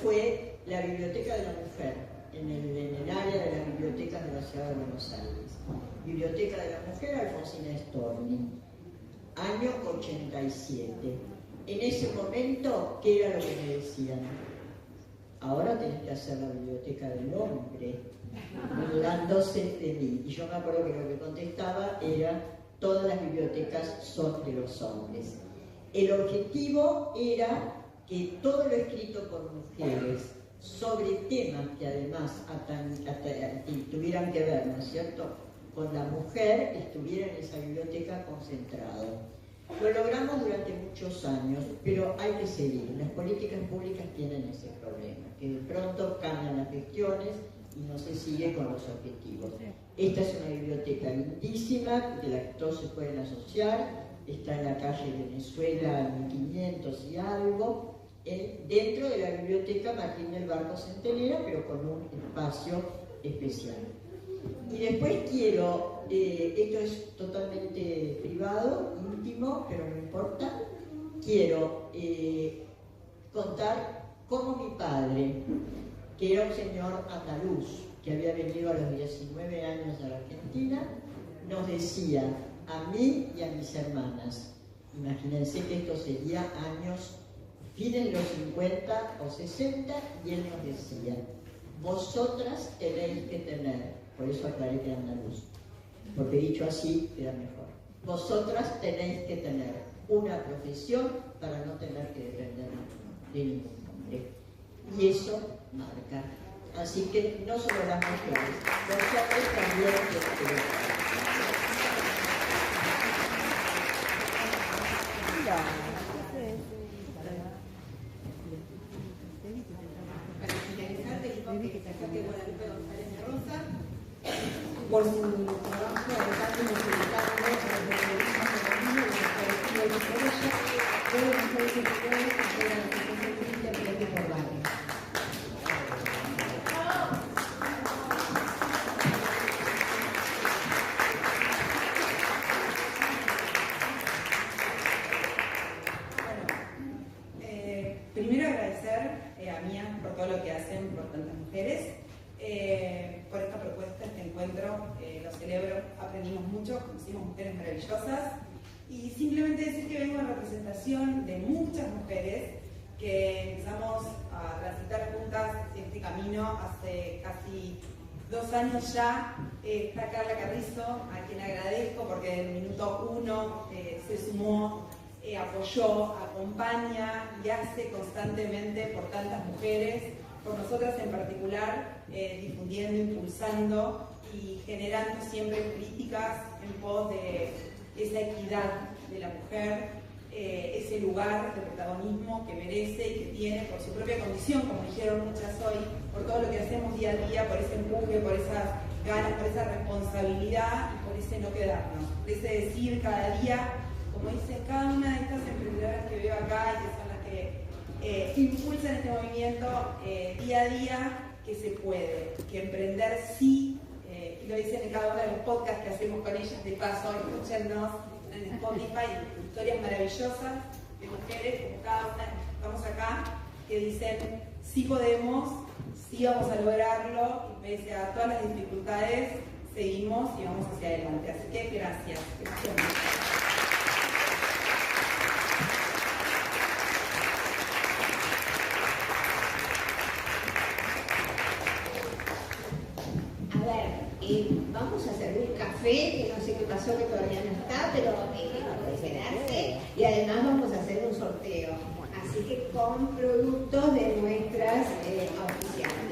Fue la Biblioteca de la Mujer, en el área de las bibliotecas de la Ciudad de Buenos Aires. Biblioteca de la Mujer, Alfonsina Storni, año 87. en ese momento, ¿qué era lo que me decían? Ahora tenés que hacer la biblioteca del hombre, burlándose de mí. Y yo me acuerdo que lo que contestaba era: todas las bibliotecas son de los hombres. El objetivo era que todo lo escrito por mujeres sobre temas que además tuvieran que ver, ¿no es cierto?, con la mujer, estuviera en esa biblioteca concentrado. Lo logramos durante muchos años, pero hay que seguir. Las políticas públicas tienen ese problema, que de pronto cambian las gestiones y no se sigue con los objetivos. Esta es una biblioteca lindísima, de la que todos se pueden asociar, está en la calle Venezuela 1500 y algo, dentro de la biblioteca Martín del Barco Centenera, pero con un espacio especial. Y después quiero, esto es totalmente privado, íntimo, pero no importa, quiero contar cómo mi padre, que era un señor andaluz, que había venido a los 19 años a la Argentina, nos decía a mí y a mis hermanas, imagínense que esto sería años, fines de los 50 o 60, y él nos decía: vosotras tenéis que tener, por eso aclaré que era andaluz, porque dicho así era mejor, vosotras tenéis que tener una profesión para no tener que depender de ningún hombre. Y eso marca. Así que no solo las mujeres, los hombres también Para finalizar, tenemos que destacar Guadalupe González de Rosa, por su trabajo además multiplicando el periodismo femenino y el colectivo de desarrollo de las mujeres educadoras que fueron la Asociación Crítica Frente por Barrio. Primero agradecer a Mía por todo lo que hacen por tantas mujeres, por esta propuesta, este encuentro, lo celebro, aprendimos mucho, conocimos mujeres maravillosas y simplemente decir que vengo en representación de muchas mujeres que empezamos a transitar juntas este camino hace casi 2 años ya. Está Carla Carrizo, a quien agradezco porque desde el minuto 1 se sumó, apoyó, acompaña y hace constantemente por tantas mujeres, por nosotras en particular, difundiendo, impulsando y generando siempre políticas en pos de esa equidad de la mujer, ese lugar de protagonismo que merece y que tiene por su propia condición, como dijeron muchas hoy, por todo lo que hacemos día a día, por ese empuje, por esas ganas, por esa responsabilidad y por ese no quedarnos, por ese decir cada día, como dice cada una de estas emprendedoras que veo acá y que son las que impulsan este movimiento día a día, que se puede, que emprender sí, y lo dicen en cada uno de los podcasts que hacemos con ellas, de paso, escúchennos en Spotify, historias maravillosas de mujeres, como cada una, estamos acá, que dicen sí podemos, sí vamos a lograrlo, y pese a todas las dificultades, seguimos y vamos hacia adelante. Así que gracias. Vamos a servir café, que no sé qué pasó, que todavía no está, pero puede esperarse. Y además vamos a hacer un sorteo. Así que con productos de nuestras oficiales.